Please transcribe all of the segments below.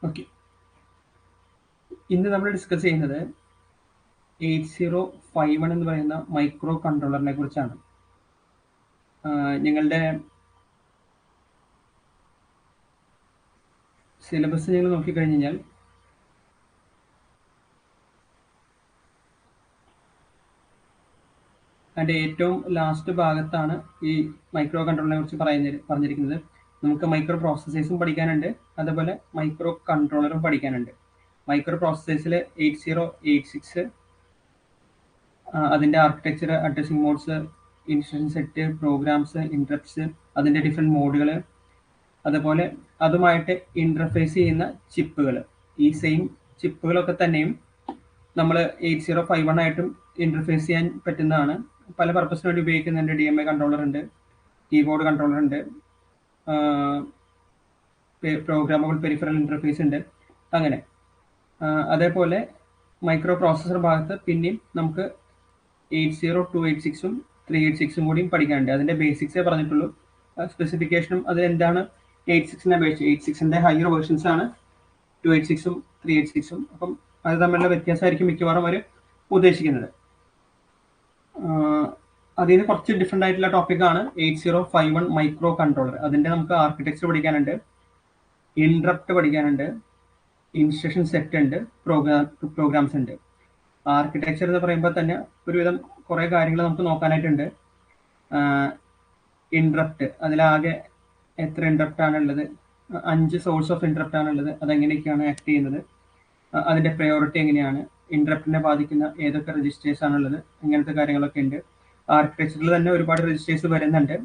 Okay, ഇന്ന് നമ്മൾ discuss ചെയ്യുന്നത് 8051 എന്ന് പറയുന്ന മൈക്രോ കൺട്രോളറിനെ കുറിച്ചാണ്. നിങ്ങളുടെ സിലബസ് നിങ്ങൾ നോക്കിക്കഴിഞ്ഞ് കഴിഞ്ഞാൽ അതിൻ്റെ ഏറ്റവും ലാസ്റ്റ് ഭാഗത്താണ് ഈ മൈക്രോ കൺട്രോളറിനെ കുറിച്ച് പറഞ്ഞിരിക്കുന്നത്. നമുക്ക് മൈക്രോ പ്രോസസ്സേഴ്സും പഠിക്കാനുണ്ട്, അതുപോലെ മൈക്രോ കൺട്രോളറും പഠിക്കാനുണ്ട്. മൈക്രോ പ്രോസസ്സേഴ്സിൽ 8086, അതിൻ്റെ architecture, addressing modes, instruction set, programs, interrupts, അതിൻ്റെ ഡിഫറെൻറ്റ് മോഡുകൾ, അതുപോലെ അതുമായിട്ട് ഇൻ്റർഫേസ് ചെയ്യുന്ന ചിപ്പുകൾ. ഈ സെയിം ചിപ്പുകളൊക്കെ തന്നെയും നമ്മൾ 8051 ആയിട്ടും ഇൻ്റർഫേസ് ചെയ്യാൻ പറ്റുന്നതാണ്. പല പർപ്പസിന് വേണ്ടി ഉപയോഗിക്കുന്നുണ്ട്. DMA കൺട്രോളർ ഉണ്ട്, കീബോർഡ് കൺട്രോളർ ഉണ്ട്, പ്രോഗ്രാമബിൾ പെരിഫറൽ ഇൻ്റർഫേസ് ഉണ്ട്, അങ്ങനെ. അതേപോലെ മൈക്രോ പ്രോസസ്സർ ഭാഗത്ത് പിന്നെയും നമുക്ക് 80286ഉം 386ഉം കൂടിയും പഠിക്കാനുണ്ട്. അതിൻ്റെ ബേസിക്സേ പറഞ്ഞിട്ടുള്ളൂ. സ്പെസിഫിക്കേഷനും അതിലെന്താണ് 86നെ അപേക്ഷിച്ച് 86ൻ്റെ ഹയർ വേർഷൻസ് ആണ് 286ഉം 386ഉം. അപ്പം അത് തമ്മിലുള്ള വ്യത്യാസമായിരിക്കും മിക്കവാറും അവർ ഉദ്ദേശിക്കുന്നത്. അതിൽ നിന്ന് കുറച്ച് ഡിഫറെൻ്റ് ആയിട്ടുള്ള ടോപ്പിക്കാണ് 8051 മൈക്രോ കൺട്രോളർ. അതിൻ്റെ നമുക്ക് ആർക്കിടെക്ചർ പഠിക്കാനുണ്ട്, ഇൻട്രപ്റ്റ് പഠിക്കാനുണ്ട്, ഇൻസ്ട്രക്ഷൻ സെറ്റ് ഉണ്ട്, പ്രോഗ്രാംസ് ഉണ്ട്. ആർക്കിടെക്ചർ എന്ന് പറയുമ്പോൾ തന്നെ ഒരുവിധം കുറേ കാര്യങ്ങൾ നമുക്ക് നോക്കാനായിട്ടുണ്ട്. ഇൻട്രപ്റ്റ്, അതിലാകെ എത്ര ഇൻട്രപ്റ്റ് ആണുള്ളത്, 5 സോഴ്സ് ഓഫ് ഇൻട്രപ്റ്റ് ആണുള്ളത്, അതെങ്ങനെയൊക്കെയാണ് ആക്ട് ചെയ്യുന്നത്, അതിൻ്റെ പ്രയോറിറ്റി എങ്ങനെയാണ്, ഇൻട്രപ്റ്റിനെ ബാധിക്കുന്ന ഏതൊക്കെ രജിസ്റ്റേഴ്സ് ആണുള്ളത്, ഇങ്ങനത്തെ കാര്യങ്ങളൊക്കെ ഉണ്ട്. ആർക്കിടെക്ചറിൽ തന്നെ ഒരുപാട് രജിസ്റ്റേഴ്സ് വരുന്നുണ്ട്.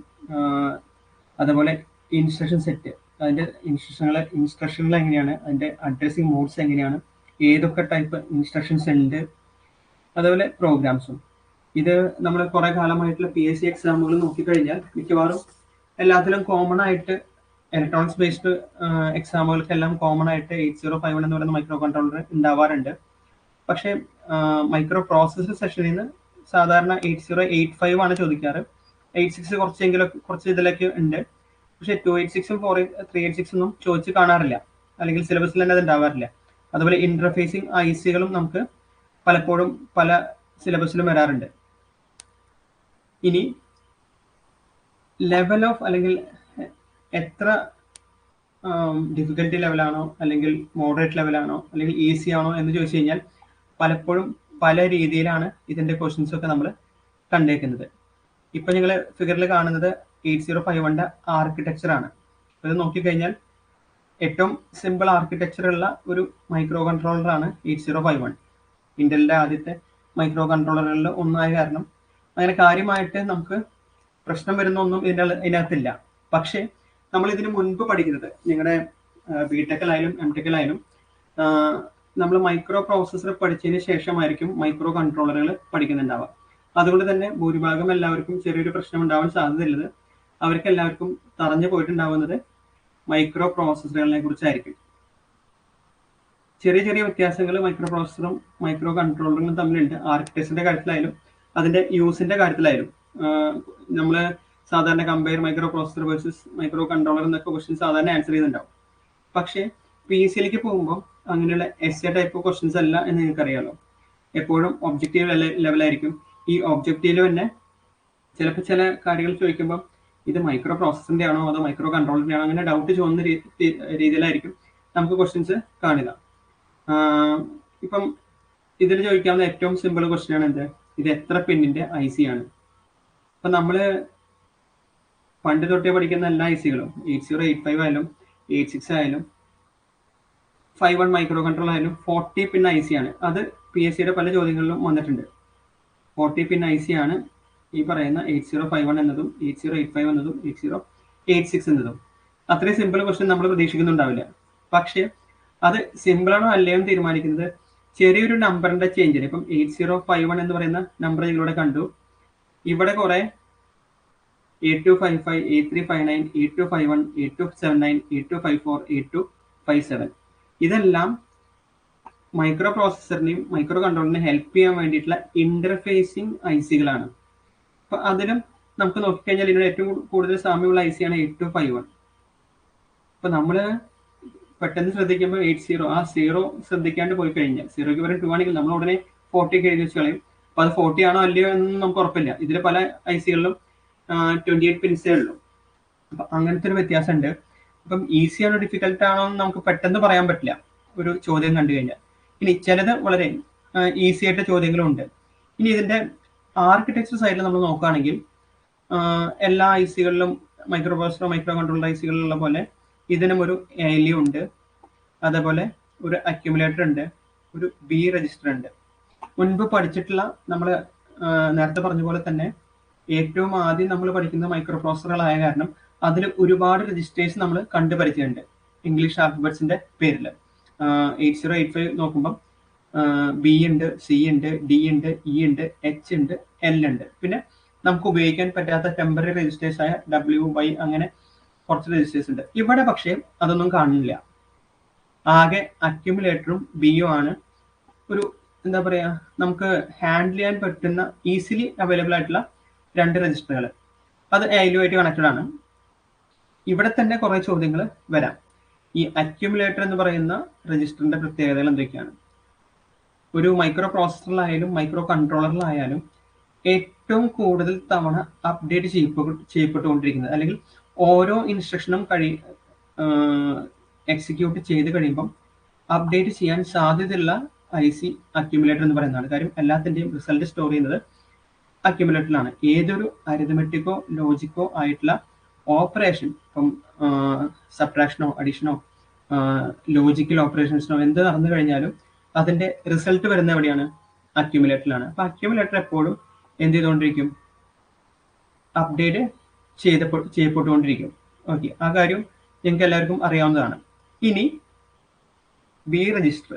അതുപോലെ ഇൻസ്ട്രക്ഷൻ സെറ്റ്, അതിൻ്റെ ഇൻസ്ട്രക്ഷനുകൾ എങ്ങനെയാണ്, അതിൻ്റെ അഡ്രസ്സിംഗ് മോഡ്സ് എങ്ങനെയാണ്, ഏതൊക്കെ ടൈപ്പ് ഇൻസ്ട്രക്ഷൻസ് ഉണ്ട്, അതുപോലെ പ്രോഗ്രാംസും. ഇത് നമ്മൾ കുറേ കാലമായിട്ടുള്ള PSC എക്സാമുകൾ നോക്കിക്കഴിഞ്ഞാൽ മിക്കവാറും എല്ലാത്തിലും കോമൺ ആയിട്ട് ഇലക്ട്രോണിക്സ് ബേസ്ഡ് എക്സാമുകൾക്കെല്ലാം കോമൺ ആയിട്ട് 8051 എന്ന് പറയുന്ന മൈക്രോ കൺട്രോളർ ഉണ്ടാവാറുണ്ട്. പക്ഷേ മൈക്രോ പ്രോസസ്സർ സെഷനിൽ നിന്ന് സാധാരണ 8085 ആണ് ചോദിക്കാറ്. 86 കുറച്ച് ഇതിലൊക്കെ ഉണ്ട്. പക്ഷേ 286ഉം 386 ഒന്നും ചോദിച്ച് കാണാറില്ല, അല്ലെങ്കിൽ സിലബസിൽ തന്നെ അത് ഉണ്ടാവാറില്ല. അതുപോലെ ഇന്റർഫേസിങ് ICകളും നമുക്ക് പലപ്പോഴും പല സിലബസിലും വരാറുണ്ട്. ഇനി ലെവൽ ഓഫ്, അല്ലെങ്കിൽ എത്ര ഡിഫിക്കൽട്ടി ലെവലാണോ, അല്ലെങ്കിൽ മോഡറേറ്റ് ലെവലാണോ, അല്ലെങ്കിൽ ഈസി ആണോ എന്ന് ചോദിച്ചു കഴിഞ്ഞാൽ പലപ്പോഴും പല രീതിയിലാണ് ഇതിൻ്റെ ക്വസ്റ്റ്യൻസ് ഒക്കെ നമ്മൾ കണ്ടേക്കുന്നത്. ഇപ്പം നിങ്ങൾ ഫിഗറിൽ കാണുന്നത് 8051ൻ്റെ ആർക്കിടെക്ചറാണ്. ഇത് നോക്കിക്കഴിഞ്ഞാൽ ഏറ്റവും സിമ്പിൾ ആർക്കിടെക്ചറുള്ള ഒരു മൈക്രോ കൺട്രോളറാണ് 8051. ഇന്റലിൻ്റെ ആദ്യത്തെ മൈക്രോ കൺട്രോളറുകളിൽ ഒന്നായ കാരണം അങ്ങനെ കാര്യമായിട്ട് നമുക്ക് പ്രശ്നം വരുന്ന ഒന്നും ഇതിനകത്തില്ല. പക്ഷേ നമ്മൾ ഇതിന് മുൻപ് പഠിക്കുന്നത്, നിങ്ങളുടെ BTech-ലായാലും MTech-ലായാലും നമ്മൾ മൈക്രോ പ്രോസസ്സർ പഠിച്ചതിന് ശേഷമായിരിക്കും മൈക്രോ കൺട്രോളറുകൾ പഠിക്കുന്നുണ്ടാവുക. അതുകൊണ്ട് തന്നെ ഭൂരിഭാഗം എല്ലാവർക്കും ചെറിയൊരു പ്രശ്നം ഉണ്ടാവാൻ സാധ്യതയുള്ളത്, അവർക്ക് എല്ലാവർക്കും തറഞ്ഞു പോയിട്ടുണ്ടാവുന്നത് മൈക്രോ പ്രോസസ്സറുകളെ കുറിച്ചായിരിക്കും. ചെറിയ ചെറിയ വ്യത്യാസങ്ങൾ മൈക്രോ പ്രോസസ്സറും മൈക്രോ കൺട്രോളറും തമ്മിലുണ്ട്. ആർക്കിടെക്ചറിന്റെ കാര്യത്തിലായാലും അതിന്റെ യൂസിന്റെ കാര്യത്തിലായാലും നമ്മൾ സാധാരണ compare micro processor versus micro controller എന്നൊക്കെ ക്വസ്റ്റ്യൻ സാധാരണ ആൻസർ ചെയ്തിട്ടുണ്ടാവും. പക്ഷേ PSCയിലേക്ക് പോകുമ്പോൾ അങ്ങനെയുള്ള essay ടൈപ്പ് ക്വസ്റ്റ്യൻസ് അല്ല എന്ന് നിങ്ങൾക്കറിയാലോ. എപ്പോഴും ഒബ്ജക്റ്റീവ് ലെവലായിരിക്കും. ഈ ഒബ്ജക്റ്റീവിൽ തന്നെ ചിലപ്പോൾ ചില കാര്യങ്ങൾ ചോദിക്കുമ്പോൾ ഇത് മൈക്രോ പ്രോസസ്സറിന്റെ ആണോ അതോ മൈക്രോ കൺട്രോളറിന്റെ ആണോ, അങ്ങനെ ഡൗട്ട് ചോദിക്കുന്ന രീതിയിലായിരിക്കും നമുക്ക് ക്വസ്റ്റ്യൻസ് കാണുക. ഇപ്പം ഇതിൽ ചോദിക്കാവുന്ന ഏറ്റവും സിമ്പിൾ ക്വസ്റ്റ്യൻ ആണ് എന്ത്, ഇത് എത്ര പിന്നിന്റെ IC ആണ്. അപ്പം നമ്മൾ പണ്ട് തൊട്ടേ പഠിക്കുന്ന എല്ലാ ICകളും 8085 ആയാലും 86 ആയാലും 51 മൈക്രോ കൺട്രോളർ ആയാലും 40 പിൻ IC ആണ്. അത് PSCയുടെ പല ചോദ്യങ്ങളിലും വന്നിട്ടുണ്ട്. 40 പിൻ IC ആണ് ഈ പറയുന്ന 8051 എന്നതും 8085 എന്നതും 8086 എന്നതും. അത്രയും സിമ്പിൾ ക്വസ്റ്റ്യൻ നമ്മൾ പ്രതീക്ഷിക്കുന്നുണ്ടാവില്ല. പക്ഷേ അത് സിമ്പിളാണോ അല്ലയോ എന്ന് തീരുമാനിക്കുന്നത് ചെറിയൊരു നമ്പറിന്റെ ചേഞ്ചിന്. ഇപ്പം 8051 എന്ന് പറയുന്ന നമ്പർ നിങ്ങളിവിടെ കണ്ടു. ഇവിടെ കുറെ 8255, 8359, 8251, 8279, 8254, 8257 ഇതെല്ലാം മൈക്രോ പ്രോസസ്സറിനെയും മൈക്രോ കൺട്രോളറിനെയും ഹെൽപ്പ് ചെയ്യാൻ വേണ്ടിയിട്ടുള്ള ഇന്റർഫേസിങ് ICകളാണ്. അപ്പൊ അതിലും നമുക്ക് നോക്കിക്കഴിഞ്ഞാൽ ഇതിന് ഏറ്റവും കൂടുതൽ സാമ്യമുള്ള IC ആണ് 8251. അപ്പൊ നമ്മള് പെട്ടെന്ന് ശ്രദ്ധിക്കുമ്പോൾ 80 ആ 0 ശ്രദ്ധിക്കാണ്ട് പോയി കഴിഞ്ഞാൽ 0ക്ക് പകരം 2 ആണെങ്കിൽ നമ്മൾ ഉടനെ 40 എഴുതി വെച്ച് കളയും. അപ്പോൾ അത് 40 ആണോ അല്ലയോ എന്ന് നമുക്ക് ഉറപ്പില്ല. ഇതിൽ പല ഐസികളിലും 28 പിൻസേ ഉള്ളൂ. അപ്പം അങ്ങനത്തെ ഒരു വ്യത്യാസമുണ്ട്. അപ്പം ഈസി ആണോ ഡിഫിക്കൽട്ട് ആണോ എന്ന് നമുക്ക് പെട്ടെന്ന് പറയാൻ പറ്റില്ല ഒരു ചോദ്യം കണ്ടു കഴിഞ്ഞാൽ. ഇനി ചിലത് വളരെ ഈസി ആയിട്ട് ചോദ്യങ്ങളും ഉണ്ട്. ഇനി ഇതിന്റെ ആർക്കിടെക്ചർ സൈഡിൽ നമ്മൾ നോക്കുകയാണെങ്കിൽ എല്ലാ ഐസികളിലും മൈക്രോ പ്രോസസറോ മൈക്രോ കൺട്രോളർ ഐസികളിലുള്ള പോലെ ഇതിനും ഒരു ALU ഉണ്ട്, അതേപോലെ ഒരു അക്യുമുലേറ്റർ ഉണ്ട്, ഒരു ബി രജിസ്റ്റർ ഉണ്ട്. മുൻപ് പഠിച്ചിട്ടുള്ള നമ്മൾ നേരത്തെ പറഞ്ഞ പോലെ തന്നെ ഏറ്റവും ആദ്യം നമ്മൾ പഠിക്കുന്ന മൈക്രോ പ്രോസസറുകളായ കാരണം അതിൽ ഒരുപാട് രജിസ്റ്റേഴ്സ് നമ്മൾ കണ്ടുപരിചയമുണ്ട് ഇംഗ്ലീഷ് ആൽഫബറ്റ്സിന്റെ പേരിൽ. 8085 നോക്കുമ്പോൾ ബി ഉണ്ട്, സി ഉണ്ട്, ഡി ഉണ്ട്, ഇ ഉണ്ട്, എച്ച് ഉണ്ട്, എൽ ഉണ്ട്. പിന്നെ നമുക്ക് ഉപയോഗിക്കാൻ പറ്റാത്ത ടെമ്പററി രജിസ്റ്റേഴ്സ് ആയ WY അങ്ങനെ കുറച്ച് രജിസ്റ്റേഴ്സ് ഉണ്ട്. ഇവിടെ പക്ഷേ അതൊന്നും കാണുന്നില്ല. ആകെ അക്യുമുലേറ്ററും ബിയും ആണ് ഒരു എന്താ പറയാ നമുക്ക് ഹാൻഡിൽ ചെയ്യാൻ പറ്റുന്ന ഈസിലി അവൈലബിൾ ആയിട്ടുള്ള 2 രജിസ്റ്ററുകൾ. അത് ALU ആയിട്ട് കണക്റ്റഡ് ആണ്. ഇവിടെ തന്നെ കുറെ ചോദ്യങ്ങൾ വരാം. ഈ അക്യുമുലേറ്റർ എന്ന് പറയുന്ന രജിസ്റ്ററിന്റെ പ്രത്യേകതകൾ എന്തൊക്കെയാണ്? ഒരു മൈക്രോ പ്രോസസറിലായാലും മൈക്രോ കൺട്രോളറിലായാലും ഏറ്റവും കൂടുതൽ തവണ അപ്ഡേറ്റ് ചെയ്യപ്പെട്ടുകൊണ്ടിരിക്കുന്നത്, അല്ലെങ്കിൽ ഓരോ ഇൻസ്ട്രക്ഷനും എക്സിക്യൂട്ട് ചെയ്ത് കഴിയുമ്പം അപ്ഡേറ്റ് ചെയ്യാൻ സാധ്യതയുള്ള IC അക്യുമുലേറ്റർ എന്ന് പറയുന്നതാണ്. കാര്യം എല്ലാത്തിൻ്റെയും റിസൾട്ട് സ്റ്റോർ ചെയ്യുന്നത് അക്യുമുലേറ്ററിലാണ്. ഏതൊരു അരിതമെറ്റിക്കോ ലോജിക്കോ ആയിട്ടുള്ള ഓപ്പറേഷൻ, ഇപ്പം സബ്ട്രാക്ഷനോ അഡീഷനോ ലോജിക്കൽ ഓപ്പറേഷൻസിനോ എന്ത് നടന്നു കഴിഞ്ഞാലും അതിന്റെ റിസൾട്ട് വരുന്ന എവിടെയാണ്? അക്യുമുലേറ്ററിലാണ്. അപ്പൊ അക്യുമുലേറ്റർ എപ്പോഴും എന്ത് ചെയ്തുകൊണ്ടിരിക്കും? അപ്ഡേറ്റ് ചെയ്യപ്പെട്ടുകൊണ്ടിരിക്കും. ഓക്കെ, ആ കാര്യം നിങ്ങൾക്ക് എല്ലാവർക്കും അറിയാവുന്നതാണ്. ഇനി ബി രജിസ്റ്റർ.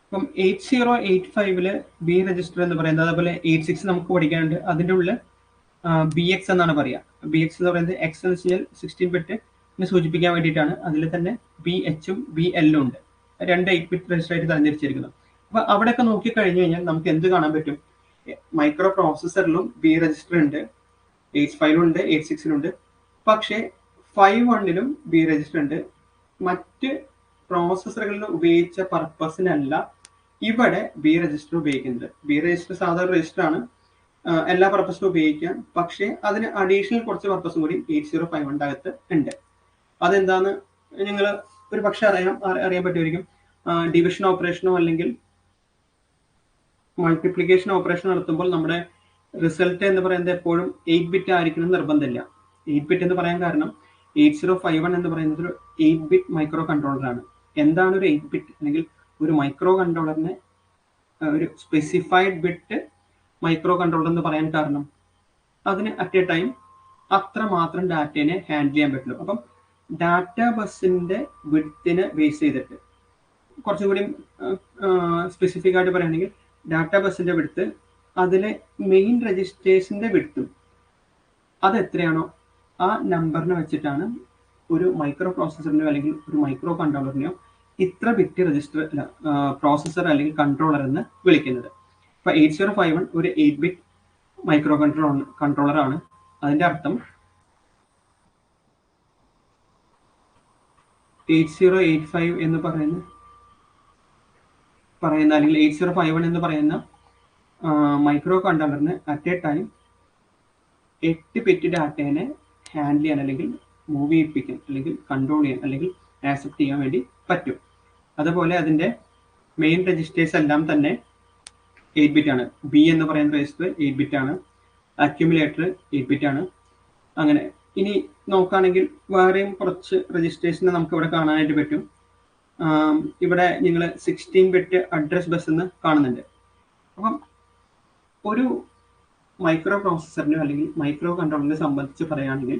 ഇപ്പം 8085 ബി രജിസ്റ്റർ എന്ന് പറയുന്നത്, അതേപോലെ 86 നമുക്ക് പഠിക്കാനുണ്ട്. അതിൻ്റെ ഉള്ളിൽ BX എന്നാണ് പറയുക. BX എന്ന് പറയുന്നത് X എന്ന് വെച്ചാൽ 16 ബിറ്റ് സൂചിപ്പിക്കാൻ വേണ്ടിയിട്ടാണ്. അതിൽ തന്നെ BH-ഉം BL-ഉം ഉണ്ട്. 2 8 ബിറ്റ് രജിസ്റ്റർ ആയിട്ട് തരംതിരിച്ചിരിക്കുന്നു. അപ്പൊ അവിടെയൊക്കെ നോക്കി കഴിഞ്ഞു കഴിഞ്ഞാൽ നമുക്ക് എന്ത് കാണാൻ പറ്റും? മൈക്രോ പ്രോസസറിലും ബി രജിസ്റ്റർ ഉണ്ട്, 85 ഉണ്ട്, 86 ഉണ്ട്. പക്ഷേ 51-ലും ബി രജിസ്റ്റർ ഉണ്ട്. മറ്റ് പ്രോസസറുകളിൽ ഉപയോഗിച്ച പർപ്പസിനല്ല ഇവിടെ ബി രജിസ്റ്റർ ഉപയോഗിക്കുന്നത്. ബി രജിസ്റ്റർ സാധാരണ രജിസ്റ്റർ ആണ്, എല്ലാ പർപ്പസിനും ഉപയോഗിക്കാം. പക്ഷേ അതിന് അഡീഷണൽ കുറച്ച് പർപ്പസും കൂടി 8051 അകത്ത് ഉണ്ട്. അതെന്താന്ന് നിങ്ങൾ ഒരു പക്ഷെ അറിയാൻ പറ്റുമായിരിക്കും. ഡിവിഷൻ ഓപ്പറേഷനോ അല്ലെങ്കിൽ മൾട്ടിപ്ലിക്കേഷൻ ഓപ്പറേഷൻ നടത്തുമ്പോൾ നമ്മുടെ റിസൾട്ട് എന്ന് പറയുന്നത് എപ്പോഴും 8 ബിറ്റ് ആയിരിക്കണം എന്ന് നിർബന്ധമില്ല. 8 ബിറ്റ് എന്ന് പറയാൻ കാരണം 8051 എന്ന് പറയുന്നത് ഒരു 8 ബിറ്റ് മൈക്രോ കൺട്രോളറാണ്. എന്താണ് ഒരു 8 ബിറ്റ് അല്ലെങ്കിൽ ഒരു മൈക്രോ കൺട്രോളറിനെ ഒരു സ്പെസിഫൈഡ് ബിറ്റ് മൈക്രോ കൺട്രോളർ എന്ന് പറയാൻ കാരണം അതിന് അറ്റ് എ ടൈം അത്രമാത്രം ഡാറ്റയെ ഹാൻഡിൽ ചെയ്യാൻ പറ്റുള്ളൂ. അപ്പം ഡാറ്റ ബസ്സിന്റെ വിഡ്ത്തിനെ ബേസ് ചെയ്തിട്ട് കുറച്ചും കൂടി സ്പെസിഫിക് ആയിട്ട് പറയുകയാണെങ്കിൽ ഡാറ്റ ബസ്സിന്റെ വിഡ്ത്ത് അതിലെ മെയിൻ രജിസ്റ്റേഴ്സിന്റെ വിഡ്ത്തും അത് എത്രയാണോ ആ നമ്പറിനെ വെച്ചിട്ടാണ് ഒരു മൈക്രോ പ്രോസസറിനെയോ അല്ലെങ്കിൽ ഒരു മൈക്രോ കൺട്രോളറിനെയോ ഇത്ര ബിറ്റ് രജിസ്റ്റർ പ്രോസസർ അല്ലെങ്കിൽ കൺട്രോളർ എന്ന് വിളിക്കുന്നത്. ഇപ്പൊ 8051 ഒരു 8 ബിറ്റ് മൈക്രോ കൺട്രോളർ ആണ്. അതിന്റെ അർത്ഥം 8085 എന്ന് പറയുന്ന അല്ലെങ്കിൽ 8051 എന്ന് പറയുന്ന മൈക്രോ കൺട്രോളറിന് അറ്റ് എ ടൈം 8 ബിറ്റ് ഡാറ്റയെ ഹാൻഡിൽ ചെയ്യാൻ അല്ലെങ്കിൽ മൂവ് ചെയ്യിപ്പിക്കാൻ അല്ലെങ്കിൽ കൺട്രോൾ ചെയ്യാൻ അല്ലെങ്കിൽ ആക്സെപ്റ്റ് ചെയ്യാൻ വേണ്ടി പറ്റും. അതുപോലെ അതിന്റെ മെയിൻ രജിസ്റ്റേഴ്സ് എല്ലാം തന്നെ 8 ബിറ്റ് ആണ്. ബി എന്ന് പറയുന്ന രജിസ്റ്റർ 8 ബിറ്റ് ആണ്. അക്യുമുലേറ്റർ 8 ബിറ്റ് ആണ്. അങ്ങനെ ഇനി നോക്കുകയാണെങ്കിൽ വേറെയും കുറച്ച് രജിസ്റ്റേഴ്സിനെ നമുക്ക് ഇവിടെ കാണാനായിട്ട് പറ്റും. ഇവിടെ നിങ്ങൾ 16 ബിറ്റ് അഡ്രസ് ബസ് എന്ന് കാണുന്നുണ്ട്. അപ്പം ഒരു മൈക്രോ പ്രോസസറിനെ അല്ലെങ്കിൽ മൈക്രോ കൺട്രോളറിനെ സംബന്ധിച്ച് പറയുകയാണെങ്കിൽ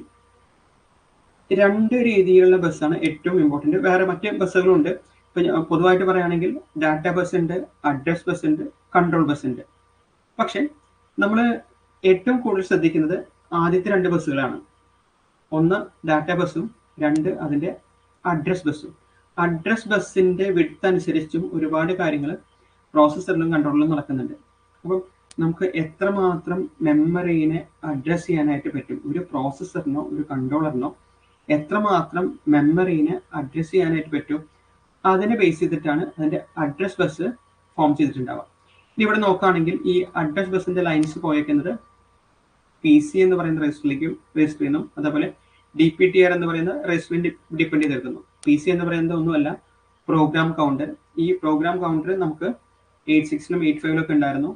2 രീതിയിലുള്ള ബസ്സാണ് ഏറ്റവും ഇമ്പോർട്ടൻറ്റ്. വേറെ മറ്റ് ബസ്സുകളുണ്ട്. ഇപ്പം പൊതുവായിട്ട് പറയുകയാണെങ്കിൽ ഡാറ്റ ബസ് ഉണ്ട്, അഡ്രസ് ബസ് ഉണ്ട്, കൺട്രോൾ ബസ് ഉണ്ട്. പക്ഷെ നമ്മൾ ഏറ്റവും കൂടുതൽ ശ്രദ്ധിക്കുന്നത് ആദ്യത്തെ 2 ബസ്സുകളാണ്. ഒന്ന് ഡാറ്റ ബസ്സും 2 അതിൻ്റെ അഡ്രസ് ബസ്സും. അഡ്രസ് ബസ്സിൻ്റെ വിഡ്ത്ത് അനുസരിച്ചും ഒരുപാട് കാര്യങ്ങൾ പ്രോസസ്സറിലും കൺട്രോളിലും നടക്കുന്നുണ്ട്. അപ്പം നമുക്ക് എത്രമാത്രം മെമ്മറീനെ അഡ്രസ് ചെയ്യാനായിട്ട് പറ്റും ഒരു പ്രോസസ്സറിനോ ഒരു കൺട്രോളറിനോ എത്രമാത്രം മെമ്മറീനെ അഡ്രസ് ചെയ്യാനായിട്ട് പറ്റും അതിനെ ബേസ് ചെയ്തിട്ടാണ് അതിന്റെ അഡ്രസ് ബസ് ഫോം ചെയ്തിട്ടുണ്ടാവുക. ഇനി ഇവിടെ നോക്കുകയാണെങ്കിൽ ഈ അഡ്രസ് ബസ്സിന്റെ ലൈൻസ് പോയേക്കുന്നത് PC എന്ന് പറയുന്ന രജിസ്റ്ററിലേക്ക് രജിസ്റ്റർ ചെയ്യുന്നു. അതേപോലെ DPTR എന്ന് പറയുന്ന രജിസ്റ്ററിനെ ഡിപ്പെൻഡ് ചെയ്തെടുക്കുന്നു. PC എന്ന് പറയുന്നത് ഒന്നുമല്ല, പ്രോഗ്രാം കൗണ്ടർ. ഈ പ്രോഗ്രാം കൗണ്ടർ നമുക്ക് 86-ലും 85-ലും ഒക്കെ ഉണ്ടായിരുന്നു.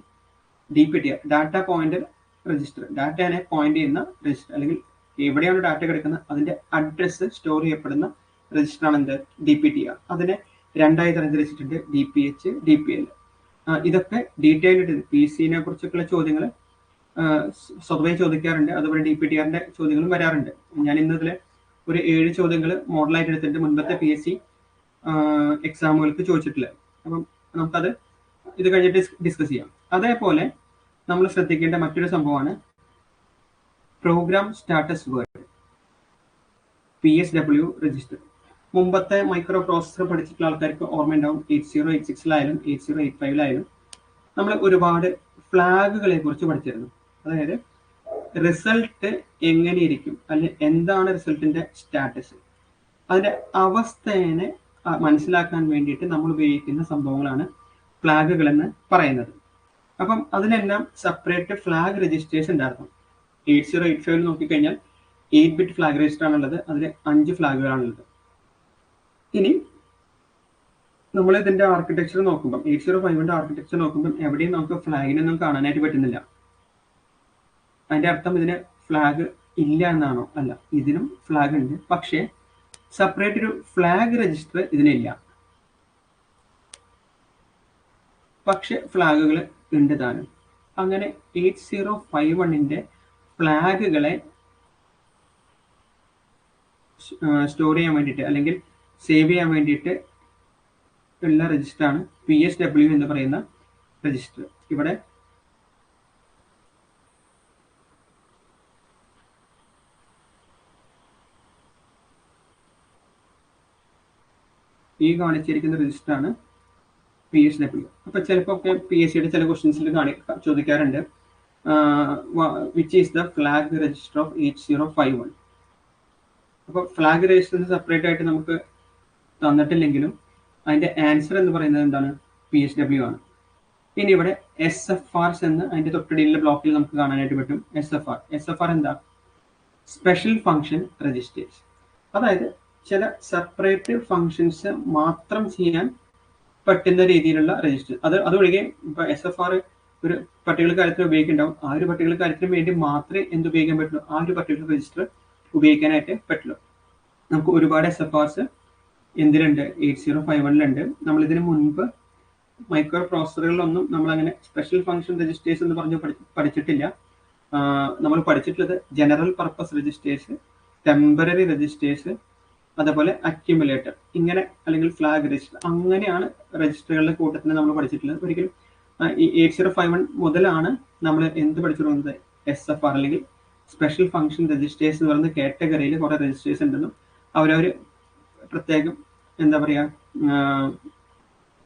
DPTR ഡാറ്റ പോയിന്റർ രജിസ്റ്റർ, ഡാറ്റയെ പോയിന്റ് ചെയ്യുന്ന രജിസ്റ്റർ, അല്ലെങ്കിൽ എവിടെയാണ് ഡാറ്റ കിടക്കുന്നത് അതിന്റെ അഡ്രസ് സ്റ്റോർ ചെയ്യപ്പെടുന്ന രജിസ്റ്ററാണ് എന്ത് DPTR. അതിനെ രണ്ടായി തരംതിരിച്ചിട്ടുണ്ട്, DPH, DPL. ഇതൊക്കെ ഡീറ്റെയിൽഡ് PC-നെ കുറിച്ചൊക്കെയുള്ള ചോദ്യങ്ങൾ സ്വതവേ ചോദിക്കാറുണ്ട്. അതുപോലെ DPTR-ന്റെ ചോദ്യങ്ങളും വരാറുണ്ട്. ഞാൻ ഇന്നതിൽ ഒരു 7 ചോദ്യങ്ങൾ മോഡലായിട്ട് എടുത്തിട്ട് മുൻപത്തെ PSC എക്സാമുകൾക്ക് ചോദിച്ചിട്ടില്ല. അപ്പം നമുക്കത് ഇത് കഴിഞ്ഞിട്ട് ഡിസ്കസ് ചെയ്യാം. അതേപോലെ നമ്മൾ ശ്രദ്ധിക്കേണ്ട മറ്റൊരു സംഭവമാണ് programme status word, PSW register. മുമ്പത്തെ മൈക്രോ പ്രോസസർ പഠിച്ചിട്ടുള്ള ആൾക്കാർക്ക് ഓർമ്മയുണ്ടാവും. 8086-ലായാലും 8085-ലായാലും നമ്മൾ ഒരുപാട് ഫ്ലാഗുകളെ കുറിച്ച് പഠിച്ചിരുന്നു. അതായത് റിസൾട്ട് എങ്ങനെയിരിക്കും, അല്ലെങ്കിൽ എന്താണ് റിസൾട്ടിന്റെ സ്റ്റാറ്റസ്, അതിന്റെ അവസ്ഥയെ മനസ്സിലാക്കാൻ വേണ്ടിയിട്ട് നമ്മൾ ഉപയോഗിക്കുന്ന സംഭവങ്ങളാണ് ഫ്ലാഗുകൾ എന്ന് പറയുന്നത്. അപ്പം അതിനെല്ലാം സെപ്പറേറ്റ് ഫ്ലാഗ് രജിസ്റ്റേഴ്സ് ഉണ്ടായിരുന്നു. 8085-ൽ നോക്കിക്കഴിഞ്ഞാൽ 8-ബിറ്റ് ഫ്ലാഗ് രജിസ്റ്റർ ആണുള്ളത്. അതിൽ 5 ഫ്ലാഗുകളാണുള്ളത്. ഇനി നമ്മൾ ഇതിന്റെ ആർക്കിടെക്ചർ നോക്കുമ്പോൾ 8051-ന്റെ ആർക്കിടെക്ചർ നോക്കുമ്പോൾ എവിടെയും നമുക്ക് ഫ്ലാഗിനൊന്നും കാണാനായിട്ട് പറ്റുന്നില്ല. അതിന്റെ അർത്ഥം ഇതിന് ഫ്ലാഗ് ഇല്ല എന്നാണോ? അല്ല, ഇതിനും ഫ്ലാഗ് ഉണ്ട്. പക്ഷേ സെപ്പറേറ്റ് ഒരു ഫ്ലാഗ് രജിസ്റ്റർ ഇതിനില്ല. പക്ഷെ ഫ്ലാഗുകൾ ഉണ്ട് താനും. അങ്ങനെ 8051-ന്റെ ഫ്ലാഗുകളെ സ്റ്റോർ ചെയ്യാൻ വേണ്ടിയിട്ട് അല്ലെങ്കിൽ സേവ് ചെയ്യാൻ വേണ്ടിയിട്ട് ഉള്ള രജിസ്റ്ററാണ് PSW എന്ന് പറയുന്ന രജിസ്റ്റർ. ഇവിടെ ഈ കാണിച്ചിരിക്കുന്ന രജിസ്റ്ററാണ് PSW. അപ്പൊ ചിലപ്പോൾ ഒക്കെ PSCയുടെ ചില ക്വസ്റ്റ്യൻസിൽ ചോദിക്കാറുണ്ട് which is the flag register of 8051. അപ്പോൾ ഫ്ലാഗ് രജിസ്റ്ററിന് സെപ്പറേറ്റ് ആയിട്ട് നമുക്ക് തന്നിട്ടില്ലെങ്കിലും അതിന്റെ ആൻസർ എന്ന് പറയുന്നത് എന്താണ്? PSW ആണ്. ഇനി ഇവിടെ SFRs എന്ന് അതിന്റെ തൊട്ടടിയിലുള്ള ബ്ലോക്കിൽ നമുക്ക് കാണാനായിട്ട് പറ്റും. SFR എന്താ? Special function registers. അതായത് ചില സെപ്പറേറ്റ് ഫംഗ്ഷൻസ് മാത്രം ചെയ്യാൻ പറ്റുന്ന രീതിയിലുള്ള രജിസ്റ്റർ. അതൊഴികെ ഇപ്പൊ SFR ഒരു പർട്ടിക്കുലർ കാര്യത്തിൽ ഉപയോഗിക്കുന്നുണ്ടാവും. ആ ഒരു പർട്ടിക്കുലർ കാര്യത്തിന് വേണ്ടി മാത്രമേ എന്ത് ഉപയോഗിക്കാൻ പറ്റുള്ളൂ? ആ ഒരു പർട്ടിക്കുലർ രജിസ്റ്റർ ഉപയോഗിക്കാനായിട്ട് പറ്റുള്ളൂ. നമുക്ക് ഒരുപാട് SFRs എന്തിലുണ്ട്? 8051-ലുണ്ട്. നമ്മൾ ഇതിനു മുൻപ് മൈക്രോ പ്രോസസറുകളിലൊന്നും നമ്മൾ അങ്ങനെ സ്പെഷ്യൽ ഫംഗ്ഷൻ രജിസ്റ്റേഴ്സ് എന്ന് പറഞ്ഞ് പഠിച്ചിട്ടില്ല. നമ്മൾ പഠിച്ചിട്ടുള്ളത് general purpose registers, temporary registers, അതേപോലെ അക്യുമുലേറ്റർ, ഇങ്ങനെ അല്ലെങ്കിൽ ഫ്ലാഗ് രജിസ്റ്റർ, അങ്ങനെയാണ് രജിസ്റ്ററുകളുടെ കൂട്ടത്തിന് നമ്മൾ പഠിച്ചിട്ടുള്ളത്. ഒരിക്കലും ഈ 8051 മുതലാണ് നമ്മൾ എന്ത് പഠിച്ചു തുടങ്ങുന്നത്? SFR അല്ലെങ്കിൽ സ്പെഷ്യൽ ഫംഗ്ഷൻ രജിസ്റ്റേഴ്സ് എന്ന് പറയുന്ന കാറ്റഗറിയിൽ കുറെ രജിസ്റ്റേഴ്സ് ഉണ്ടെന്നും അവരവർ പ്രത്യേകം എന്താ പറയുക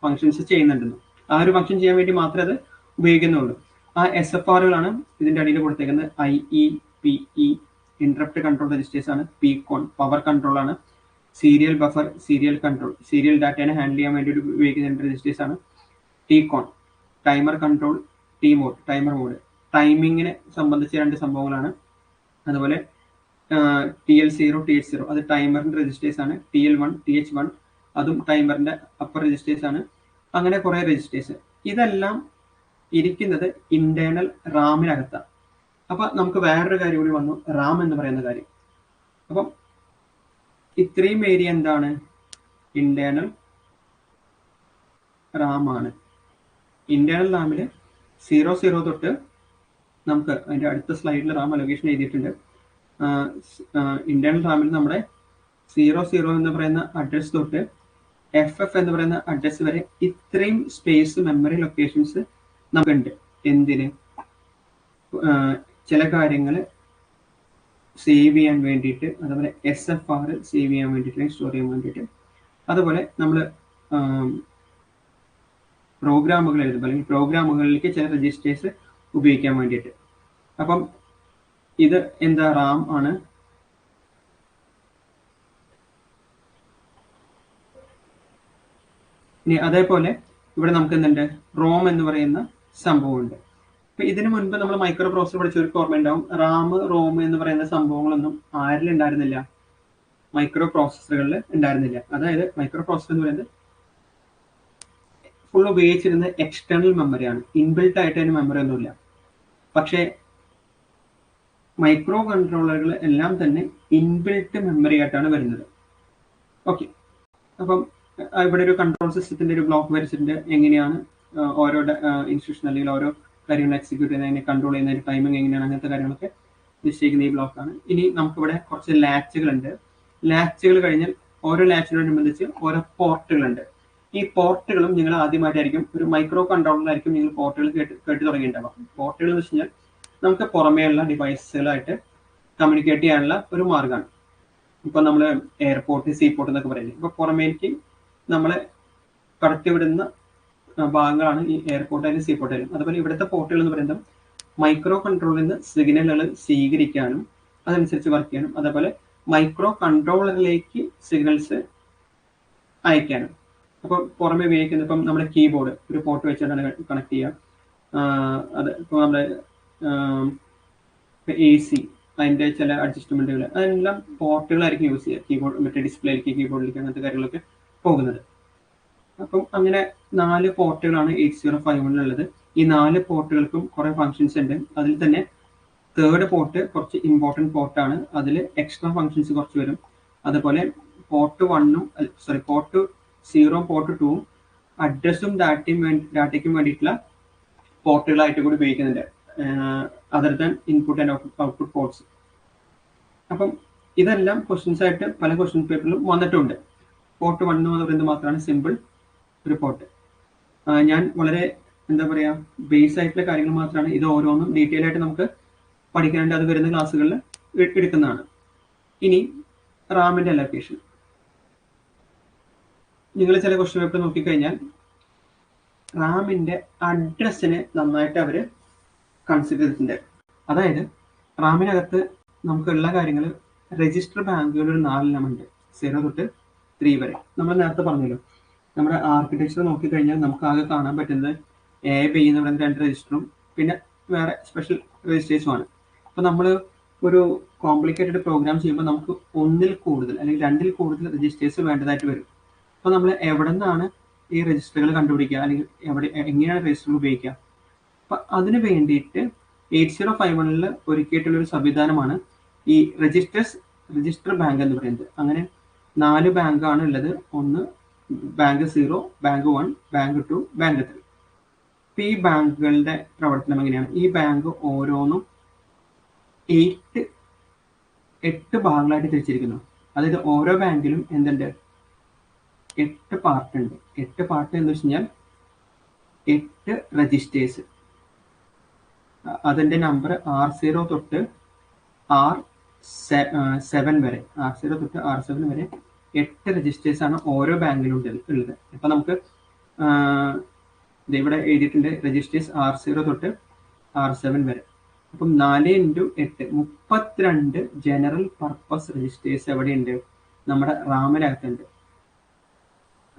ഫംഗ്ഷൻസ് ചെയ്യുന്നുണ്ടെന്നും ആ ഒരു ഫംഗ്ഷൻ ചെയ്യാൻ വേണ്ടി മാത്രമേ അത് ഉപയോഗിക്കുന്നുള്ളൂ. ആ SFRകളാണ് ഇതിന്റെ അടിയിൽ കൊടുത്തേക്കുന്നത്. IEPE ഇന്ററപ്റ്റ് കൺട്രോൾ രജിസ്റ്റേഴ്സ് ആണ്. PCON പവർ കൺട്രോൾ ആണ്. Serial buffer, serial control, serial ഡാറ്റയെ ഹാൻഡിൽ ചെയ്യാൻ വേണ്ടി ഉപയോഗിക്കുന്ന രജിസ്റ്റേഴ്സ് ആണ്. TCON ടൈമർ കൺട്രോൾ, T-മോഡ് ടൈമർ മോഡ്, ടൈമിങ്ങിനെ സംബന്ധിച്ച 2 സംഭവങ്ങളാണ്. അതുപോലെ TL0, TH0 അത് ടൈമറിന്റെ രജിസ്റ്റേഴ്സ് ആണ്. TL1, TH1 അതും ടൈമറിന്റെ അപ്പർ രജിസ്റ്റേഴ്സ് ആണ്. അങ്ങനെ കുറെ രജിസ്റ്റേഴ്സ്. ഇതെല്ലാം ഇരിക്കുന്നത് ഇന്റേണൽ റാമിനകത്താണ്. അപ്പൊ നമുക്ക് വേറൊരു കാര്യം കൂടി വന്നു, റാം എന്ന് പറയുന്ന കാര്യം. അപ്പം ഇത്രയും ഏരിയ എന്താണ്? ഇന്റേണൽ റാം ആണ്. ഇന്റേണൽ റാമിൽ 00 തൊട്ട് നമുക്ക് അതിന്റെ അടുത്ത സ്ലൈഡിൽ റാം അലൊക്കേഷൻ എഴുതിയിട്ടുണ്ട്. ഇന്റേണൽ റാമിൽ നമ്മുടെ 00 എന്ന് പറയുന്ന അഡ്രസ് തൊട്ട് FF എന്ന് പറയുന്ന അഡ്രസ് വരെ ഇത്രയും സ്പേസ് മെമ്മറി ലൊക്കേഷൻസ് നമുക്കുണ്ട്. എന്തിന്? ചില കാര്യങ്ങൾ സേവ് ചെയ്യാൻ വേണ്ടിയിട്ട്, അതുപോലെ SFR സേവ് ചെയ്യാൻ വേണ്ടിയിട്ട്, സ്റ്റോർ ചെയ്യാൻ വേണ്ടിയിട്ട്, അതുപോലെ നമ്മൾ പ്രോഗ്രാമുകൾ എഴുതുമ്പോൾ അല്ലെങ്കിൽ പ്രോഗ്രാമുകളിലേക്ക് ചില രജിസ്റ്റേഴ്സ് ഉപയോഗിക്കാൻ വേണ്ടിയിട്ട്. അപ്പം ഇത് എന്താ? റാം ആണ്. ഇനി അതേപോലെ ഇവിടെ നമുക്ക് എന്തുണ്ട്, റോം എന്ന് പറയുന്ന സംഭവമുണ്ട്. അപ്പൊ ഇതിനു മുൻപ് നമ്മൾ മൈക്രോ പ്രോസസർ പഠിച്ചവർക്ക് ഓർമ്മയുണ്ടാവും, റാം റോം എന്ന് പറയുന്ന സംഭവങ്ങളൊന്നും ആരിൽ ഉണ്ടായിരുന്നില്ല, മൈക്രോ പ്രോസസ്സറുകളിൽ ഉണ്ടായിരുന്നില്ല. അതായത് മൈക്രോ പ്രോസസർ എന്ന് പറയുന്നത് ഫുൾ ഉപയോഗിച്ചിരുന്ന എക്സ്റ്റേണൽ മെമ്മറിയാണ്, ഇൻബിൽട്ട് ആയിട്ട് അതിന് മെമ്മറി ഒന്നുമില്ല. പക്ഷേ മൈക്രോ കൺട്രോളറുകൾ എല്ലാം തന്നെ ഇൻബിൽട്ട് മെമ്മറി ആയിട്ടാണ് വരുന്നത്. ഓക്കെ, അപ്പം ഇവിടെ ഒരു കൺട്രോൾ സിസ്റ്റത്തിന്റെ ഒരു ബ്ലോക്ക് വരച്ചിട്ടുണ്ട്, എങ്ങനെയാണ് ഓരോ ഇൻസ്ട്രക്ഷൻ അല്ലെങ്കിൽ ഓരോ കാര്യങ്ങൾ എക്സിക്യൂട്ട് ചെയ്യുന്നതിനെ കൺട്രോൾ ചെയ്യുന്നതിന്റെ ടൈമിംഗ് എങ്ങനെയാണ്, അങ്ങനത്തെ കാര്യങ്ങളൊക്കെ നിശ്ചയിക്കുന്ന ഈ ബ്ലോക്കാണ്. ഇനി നമുക്കിവിടെ കുറച്ച് ലാച്ചുകളുണ്ട്. ലാച്ചുകൾ കഴിഞ്ഞാൽ ഓരോ ലാച്ചിനോടനുബന്ധിച്ച് ഓരോ പോർട്ടുകളുണ്ട്. ഈ പോർട്ടുകളും നിങ്ങൾ ആദ്യമായിട്ടായിരിക്കും ഒരു മൈക്രോ കൺട്രോളറിലായിരിക്കും നിങ്ങൾ പോർട്ടുകൾ കേട്ട് തുടങ്ങിയിട്ടുണ്ടാവാം. പോർട്ടുകൾ എന്ന് വെച്ച് കഴിഞ്ഞാൽ നമുക്ക് പുറമേയുള്ള ഡിവൈസുകളായിട്ട് കമ്മ്യൂണിക്കേറ്റ് ചെയ്യാനുള്ള ഒരു മാർഗ്ഗമാണ്. ഇപ്പൊ നമ്മൾ എയർപോർട്ട്, സീപോർട്ട് എന്നൊക്കെ പറയുന്നത്, ഇപ്പൊ പുറമേക്ക് നമ്മളെ കടത്തിവിടുന്ന ഭാഗങ്ങളാണ് ഈ എയർപോർട്ടായാലും സീപോർട്ടായാലും. അതുപോലെ ഇവിടുത്തെ പോർട്ടുകൾ എന്ന് പറയുന്നത് മൈക്രോ കൺട്രോളിൽ നിന്ന് സിഗ്നലുകൾ സ്വീകരിക്കാനും അതനുസരിച്ച് വർക്ക് ചെയ്യാനും, അതേപോലെ മൈക്രോ കൺട്രോളറിലേക്ക് സിഗ്നൽസ് അയക്കാനും. അപ്പോൾ പുറമെ ഉപയോഗിക്കുന്ന ഇപ്പം നമ്മുടെ കീബോർഡ് ഒരു പോർട്ട് വെച്ചിട്ടാണ് കണക്ട് ചെയ്യുക. അത് ഇപ്പോൾ നമ്മുടെ AC അതിൻ്റെ ചില അഡ്ജസ്റ്റ്മെന്റുകൾ അതെല്ലാം പോർട്ടുകളായിരിക്കും യൂസ് ചെയ്യുക. കീബോർഡ് മറ്റേ ഡിസ്പ്ലേയിലേക്ക്, കീബോർഡിലേക്ക് അങ്ങനത്തെ കാര്യങ്ങളൊക്കെ പോകുന്നത്. അപ്പം അങ്ങനെ 4 പോർട്ടുകളാണ് 8051 ഉള്ളത്. ഈ 4 പോർട്ടുകൾക്കും കുറെ ഫങ്ഷൻസ് ഉണ്ട്. അതിൽ തന്നെ തേർഡ് പോർട്ട് കുറച്ച് ഇമ്പോർട്ടൻറ്റ് പോർട്ടാണ്, അതിൽ എക്സ്ട്രാ ഫങ്ഷൻസ് കുറച്ച് വരും. അതുപോലെ പോർട്ട് 1ഉം പോർട്ട് 0, പോർട്ട് 2ഉം അഡ്രസ്സും ഡാറ്റയ്ക്കും വേണ്ടിയിട്ടുള്ള പോർട്ടുകളായിട്ട് കൂടി ഉപയോഗിക്കുന്നുണ്ട്, other than input and output ports. അപ്പം ഇതെല്ലാം ക്വസ്റ്റ്യൻസ് ആയിട്ട് പല ക്വസ്റ്റ്യൻ പേപ്പറിലും വന്നിട്ടുണ്ട്. പോർട്ട് 1 എന്ന് പറയുന്നത് മാത്രമാണ് സിമ്പിൾ ഒരു പോർട്ട്. ഞാൻ വളരെ എന്താ പറയുക ബേസ് ആയിട്ടുള്ള കാര്യങ്ങൾ മാത്രമാണ്, ഇത് ഓരോന്നും ഡീറ്റെയിൽ ആയിട്ട് നമുക്ക് പഠിക്കാനായിട്ട് അത് വരുന്ന ക്ലാസ്സുകളിൽ എടുക്കുന്നതാണ്. ഇനി റാമിന്റെ അലോക്കേഷൻ, നിങ്ങൾ ചില ക്വസ്റ്റ്യൻ പേപ്പർ നോക്കിക്കഴിഞ്ഞാൽ റാമിന്റെ അഡ്രസ്സിനെ നന്നായിട്ട് അവർ കൺസിഡർ ചെയ്തിട്ടുണ്ട്. അതായത് റാമിനകത്ത് നമുക്കുള്ള കാര്യങ്ങൾ രജിസ്റ്റർ ബാങ്കുകൾ ഒരു 4 ഉണ്ട്, 0 തൊട്ട് 3 വരെ. നമ്മൾ നേരത്തെ പറഞ്ഞല്ലോ, നമ്മുടെ ആർക്കിടെക്ചർ നോക്കിക്കഴിഞ്ഞാൽ നമുക്ക് ആകെ കാണാൻ പറ്റുന്നത് AB എന്ന് പറയുന്ന 2 രജിസ്റ്ററും പിന്നെ വേറെ സ്പെഷ്യൽ രജിസ്റ്റേഴ്സുമാണ്. അപ്പോൾ നമ്മൾ ഒരു കോംപ്ലിക്കേറ്റഡ് പ്രോഗ്രാം ചെയ്യുമ്പോൾ നമുക്ക് 1ൽ കൂടുതൽ അല്ലെങ്കിൽ 2ൽ കൂടുതൽ രജിസ്റ്റേഴ്സ് വേണ്ടതായിട്ട് വരും. അപ്പോൾ നമ്മൾ എവിടെ നിന്നാണ് ഈ രജിസ്റ്ററുകൾ കണ്ടുപിടിക്കുക, അല്ലെങ്കിൽ എങ്ങനെയാണ് രജിസ്റ്ററുകൾ ഉപയോഗിക്കുക? അപ്പം അതിന് വേണ്ടിയിട്ട് 8051 ഒരുക്കിയിട്ടുള്ളൊരു സംവിധാനമാണ് ഈ രജിസ്റ്റർ ബാങ്ക് എന്ന് പറയുന്നത്. അങ്ങനെ 4 ബാങ്കാണ് ഉള്ളത്. ഒന്ന് ബാങ്ക് 0, ബാങ്ക് 1, ബാങ്ക് 2, ബാങ്ക് 3. ഇപ്പം ഈ ബാങ്കുകളുടെ പ്രവർത്തനം എങ്ങനെയാണ്? ഈ ബാങ്ക് ഓരോന്നും 8 ഭാഗങ്ങളായിട്ട് തിരിച്ചിരിക്കുന്നു. അതായത് ഓരോ ബാങ്കിലും എന്തുണ്ട്, 8 പാർട്ട് ഉണ്ട്. 8 പാർട്ട് എന്ന് വെച്ച് കഴിഞ്ഞാൽ 8 രജിസ്റ്റേഴ്സ്. അതിന്റെ നമ്പർ R0 തൊട്ട് R7 വരെ, R0 തൊട്ട് R7 വരെ 8 രജിസ്റ്റേഴ്സ് ആണ് ഓരോ ബാങ്കിലും ഉള്ളത്. അപ്പൊ നമുക്ക് ഇവിടെ എഴുതിയിട്ടുണ്ട് രജിസ്റ്റേഴ്സ് R0 തൊട്ട് R7 വരെ. അപ്പം 4 × 8 32 ജനറൽ പർപ്പസ് രജിസ്റ്റേഴ്സ് എവിടെയുണ്ട്, നമ്മുടെ റാമിനകത്തുണ്ട്.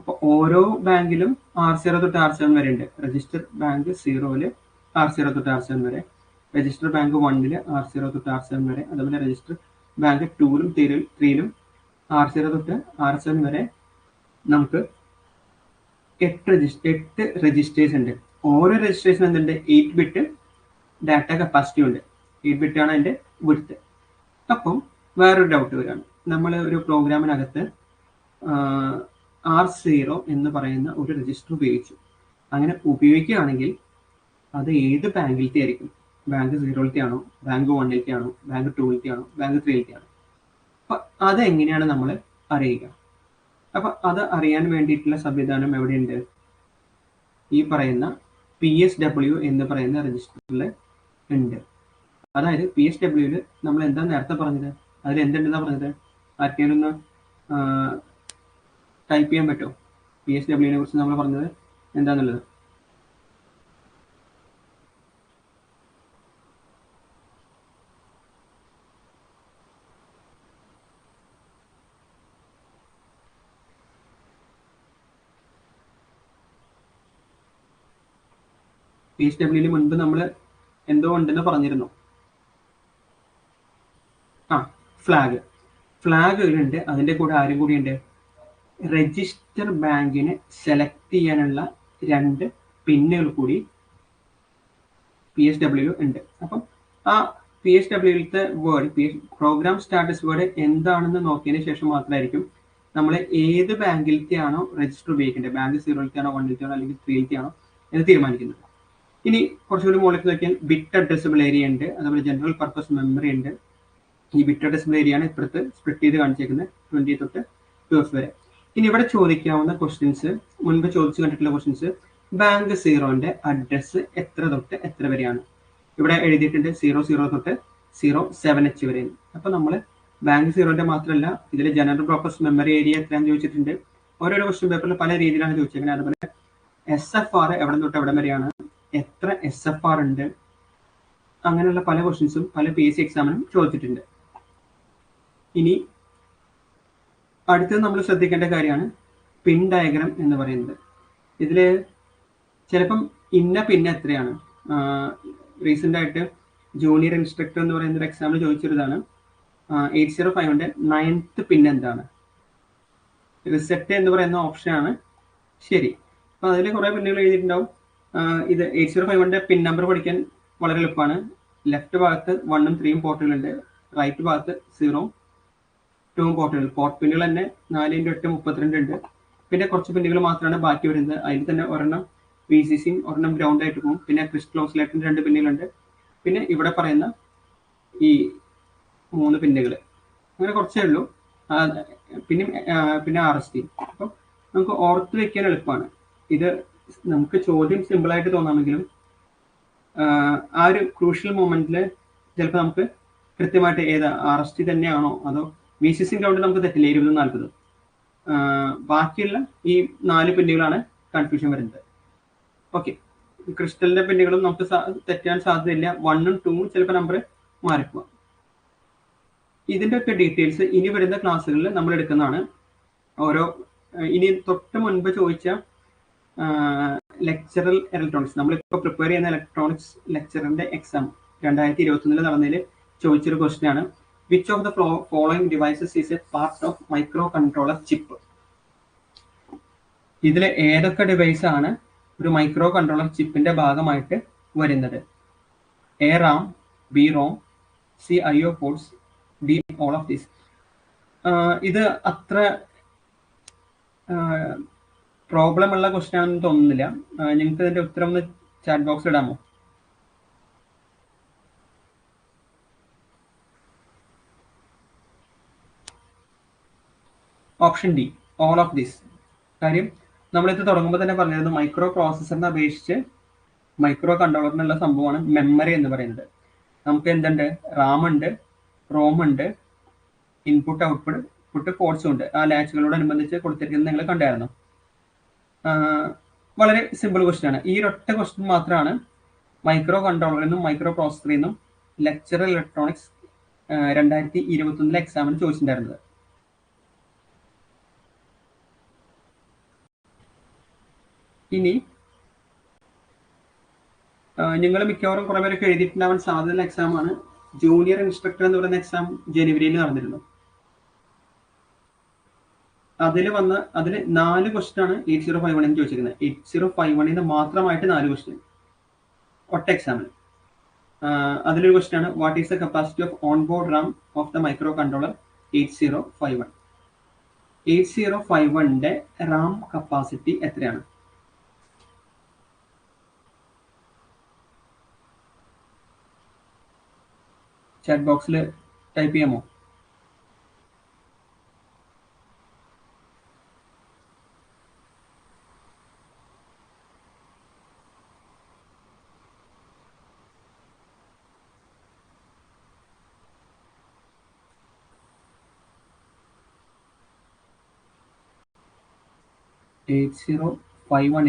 അപ്പൊ ഓരോ ബാങ്കിലും R0 തൊട്ട് R7 വരെ ഉണ്ട്. രജിസ്റ്റർ ബാങ്ക് 0-ല് R0 തൊട്ട് R7 വരെ, രജിസ്റ്റർ ബാങ്ക് 1-ല് R0 തൊട്ട് R7 വരെ, അതുപോലെ രജിസ്റ്റർ ബാങ്ക് 2-ലും 3-ലും R0 തൊട്ട് R7 വരെ നമുക്ക് 8 രജിസ്റ്റേഴ്സ് ഉണ്ട്. ഓരോ രജിസ്ട്രേഷൻ എന്തുണ്ട്, 8 ബിറ്റ് ഡാറ്റ കപ്പാസിറ്റി ഉണ്ട്. 8 ബിറ്റാണ് അതിന്റെ വിഡ്ത്ത്. അപ്പം വേറൊരു ഡൗട്ട് വരികയാണ്, നമ്മൾ ഒരു പ്രോഗ്രാമിനകത്ത് R0 എന്ന് പറയുന്ന ഒരു രജിസ്റ്റർ ഉപയോഗിച്ചു. അങ്ങനെ ഉപയോഗിക്കുകയാണെങ്കിൽ അത് ഏത് ബാങ്കിലത്തെ ആയിരിക്കും? ബാങ്ക് 0-ലത്തെ ആണോ, ബാങ്ക് 1-ലത്തെ ആണോ, ബാങ്ക് 2-ലത്തെ ആണോ, ബാങ്ക് 3-ലത്തെ ആണോ? അപ്പൊ അതെങ്ങനെയാണ് നമ്മൾ അറിയുക? അപ്പൊ അത് അറിയാൻ വേണ്ടിയിട്ടുള്ള സംവിധാനം എവിടെയുണ്ട്? ഈ പറയുന്ന PSW എന്ന് പറയുന്ന രജിസ്റ്ററിൽ ഉണ്ട്. അതായത് PSW നമ്മൾ എന്താ നേരത്തെ പറഞ്ഞത്, അതിൽ എന്തുണ്ടെന്നാ പറഞ്ഞത്? ആർക്കെങ്കിലും ഒന്ന് ടൈപ്പ് ചെയ്യാൻ പറ്റുമോ PSW കുറിച്ച് നമ്മൾ പറഞ്ഞത് എന്താന്നുള്ളത്? PSW മുൻപ് നമ്മൾ എന്തോ ഉണ്ടെന്ന് പറഞ്ഞിരുന്നു. ഫ്ലാഗ് ഉണ്ട്. അതിൻ്റെ കൂടെ ആരും കൂടിയുണ്ട്, രജിസ്റ്റർ ബാങ്കിന് സെലക്ട് ചെയ്യാനുള്ള 2 പിന്നുകൾ കൂടി PSW ഉണ്ട്. അപ്പം ആ PSWയിലത്തെ വേർഡ്, പ്രോഗ്രാം സ്റ്റാറ്റസ് വേർഡ് എന്താണെന്ന് നോക്കിയതിന് ശേഷം മാത്രമായിരിക്കും നമ്മൾ ഏത് ബാങ്കിലത്തെയാണോ രജിസ്റ്റർ ഉപയോഗിക്കേണ്ടത്, ബാങ്ക് 0-ാണോ 1-ാണോ അല്ലെങ്കിൽ 3-ാണോ എന്ന് തീരുമാനിക്കുന്നത്. ഇനി കുറച്ചുകൂടി മുകളിലേക്ക് നോക്കിയാൽ ബിറ്റ് അഡ്രസബിൾ ഏരിയ ഉണ്ട്, അതുപോലെ ജനറൽ പർപ്പസ് മെമ്മറി ഉണ്ട്. ഈ ബിറ്റ് അഡ്രസബിൾ ഏരിയ ആണ് ഇപ്പുറത്ത് സ്പ്ലിറ്റ് ചെയ്ത് കാണിച്ചേക്കുന്നത് 20 തൊട്ട് 12 വരെ. ഇനി ഇവിടെ ചോദിക്കാവുന്ന ക്വസ്റ്റ്യൻസ്, മുൻപ് ചോദിച്ചു കണ്ടിട്ടുള്ള ക്വസ്റ്റ്യൻസ്, ബാങ്ക് 0ന്റെ അഡ്രസ്സ് എത്ര തൊട്ട് എത്ര വരെയാണ്? ഇവിടെ എഴുതിയിട്ടുണ്ട് 00 തൊട്ട് 07H വരെ. അപ്പൊ നമ്മൾ ബാങ്ക് 0ന്റെ മാത്രമല്ല, ഇതിൽ ജനറൽ പർപ്പസ് മെമ്മറി ഏരിയ എത്രയാണെന്ന് ചോദിച്ചിട്ടുണ്ട്. ഓരോരോ ക്വസ്റ്റ്യൻ പേപ്പറിൽ പല രീതിയിലാണ് ചോദിച്ചിരിക്കുന്നത്. അതുപോലെ SFR എവിടെ തൊട്ട് എവിടെ വരെയാണ്, എത്ര SFR ഉണ്ട്, അങ്ങനെയുള്ള പല ക്വസ്റ്റ്യൻസും പല PSC എക്സാമിനും ചോദിച്ചിട്ടുണ്ട്. ഇനി അടുത്തത് നമ്മൾ ശ്രദ്ധിക്കേണ്ട കാര്യമാണ് പിൻ ഡയഗ്രാം എന്ന് പറയുന്നത്. ഇതിൽ ചിലപ്പം ഇന്ന പിൻ എത്രയാണ്, റീസെൻ്റ് ആയിട്ട് ജൂനിയർ ഇൻസ്ട്രക്ടർ എന്ന് പറയുന്ന ഒരു എക്സാമിൽ ചോദിച്ചൊരിതാണ്. 805ന്റെ 9th പിൻ എന്താണ്? റിസെറ്റ് എന്ന് പറയുന്ന ഓപ്ഷനാണ് ശരി. അപ്പം അതിൽ കുറേ പിന്നുകൾ എഴുതിയിട്ടുണ്ടാവും. ഇത് 805ന്റെ പിൻ നമ്പർ പഠിക്കാൻ വളരെ എളുപ്പമാണ്. ലെഫ്റ്റ് ഭാഗത്ത് 1ഉം 3ഉം പോർട്ടുകളുണ്ട്, റൈറ്റ് ഭാഗത്ത് 0ഉം 2ഉം പോർട്ടുകൾ. പോർട്ട് പിന്നുകൾ തന്നെ 4x8 32 ഉണ്ട്. പിന്നെ കുറച്ച് പിന്നുകൾ മാത്രമാണ് ബാക്കി വരുന്നത്. അതിൽ തന്നെ ഒരെണ്ണം VCCയും ഒരെണ്ണം ഗ്രൗണ്ട് ആയിട്ട് പോകും. പിന്നെ ക്രിസ്റ്റൽ ഓസിലേറ്ററിന് 2 പിന്നുകളുണ്ട്. പിന്നെ ഇവിടെ പറയുന്ന ഈ 3 പിന്നുകൾ, അങ്ങനെ കുറച്ചേ ഉള്ളൂ. പിന്നെ RST. അപ്പം നമുക്ക് ഓർത്ത് വെക്കാൻ എളുപ്പമാണ്. ഇത് നമുക്ക് ചോദ്യം സിമ്പിളായിട്ട് തോന്നാമെങ്കിലും ആ ഒരു ക്രൂഷ്യൽ മൊമെന്റിൽ ചിലപ്പോൾ നമുക്ക് കൃത്യമായിട്ട് ഏതാ RST തന്നെയാണോ അതോ VCC ഗ്രൗണ്ട് നമുക്ക് തെറ്റില്ല, 20-40. ബാക്കിയുള്ള ഈ 4 പിന്നുകളാണ് കൺഫ്യൂഷൻ വരുന്നത്. ഓക്കെ, ക്രിസ്റ്റലിന്റെ പിന്നുകളും നമുക്ക് തെറ്റാൻ സാധ്യതയില്ല. 1ഉം 2ഉം ചിലപ്പോൾ നമ്പർ മാറിപ്പോവാം. ഇതിന്റെ ഒക്കെ ഡീറ്റെയിൽസ് ഇനി വരുന്ന ക്ലാസ്സുകളിൽ നമ്മൾ എടുക്കുന്നതാണ്. ഇനി തൊട്ട് മുൻപ് ചോദിച്ച ലെക്ചറൽ ഇലക്ട്രോണിക്സ്, നമ്മളിപ്പോൾ പ്രിപ്പയർ ചെയ്യുന്ന ഇലക്ട്രോണിക്സ് ലെക്ചറിന്റെ എക്സാം 2021 നടന്നതിൽ ചോദിച്ചൊരു ക്വസ്റ്റ്യൻ ആണ്, which of the following devices is A part of micro controller chip? ഇതിൽ ഏതൊക്കെ ഡിവൈസ് ആണ് ഒരു മൈക്രോ കൺട്രോളർ ചിപ്പിന്റെ ഭാഗമായിട്ട് വരുന്നത്? A RAM, B ROM, C IO ports, D all of this. ഇത് അത്ര പ്രോബ്ലം ഉള്ള ക്വസ്റ്റ്യൻ ആണെന്ന് തോന്നുന്നില്ല. നിങ്ങൾക്ക് ഇതിന്റെ ഉത്തരം ഒന്ന് ചാറ്റ് ബോക്സിൽ ഇടാമോ? Option d, all of this. കാര്യം നമ്മളിത് തുടങ്ങുമ്പോൾ തന്നെ പറഞ്ഞിരുന്നു, മൈക്രോ പ്രോസസ്സറിനെ അപേക്ഷിച്ച് മൈക്രോ കൺട്രോളറിനുള്ള സംഭവമാണ് മെമ്മറി എന്ന് പറയുന്നത്. നമുക്ക് എന്തുണ്ട്, റാം ഉണ്ട്, റോം ഉണ്ട്, ഇൻപുട്ട് ഔട്ട്പുട്ട് പോർട്സും ഉണ്ട്. ആ ലാച്ചുകളോടനുബന്ധിച്ച് കൊടുത്തിരിക്കുന്നത് നിങ്ങൾ കണ്ടായിരുന്നു. വളരെ സിമ്പിൾ ക്വസ്റ്റ്യൻ ആണ്. ഈ ഒറ്റ ക്വസ്റ്റ്യൻ മാത്രമാണ് മൈക്രോ കൺട്രോളറിൽ നിന്നും മൈക്രോ പ്രോസസറിൽ നിന്നും ലെക്ചറൽ ഇലക്ട്രോണിക്സ് 2021 എക്സാമിന് ചോദിച്ചിട്ടുണ്ടായിരുന്നത്. ഇനി നിങ്ങൾ മിക്കവാറും കുറെ പേരൊക്കെ എഴുതിയിട്ടുണ്ടാവാൻ സാധ്യതയുള്ള എക്സാമാണ് ജൂനിയർ ഇൻസ്ട്രക്ടർ എന്ന് പറയുന്ന എക്സാം. ജനുവരിയിൽ നടന്നിരുന്നു. അതിൽ 4 ക്വസ്റ്റ്യൻ ആണ് 8051 ചോദിച്ചിരിക്കുന്നത്. 8051 മാത്രമായിട്ട് 4 ക്വസ്റ്റ്യൻ ഒറ്റ എക്സാമിൽ. അതിലൊരു ക്വസ്റ്റ്യൻ ആണ്, what is the capacity of on board RAM of the micro controller 8051? 8051ന്റെ റാം കപ്പാസിറ്റി എത്രയാണ്? ചാറ്റ് ബോക്സിൽ ടൈപ്പ് ചെയ്യാമോ?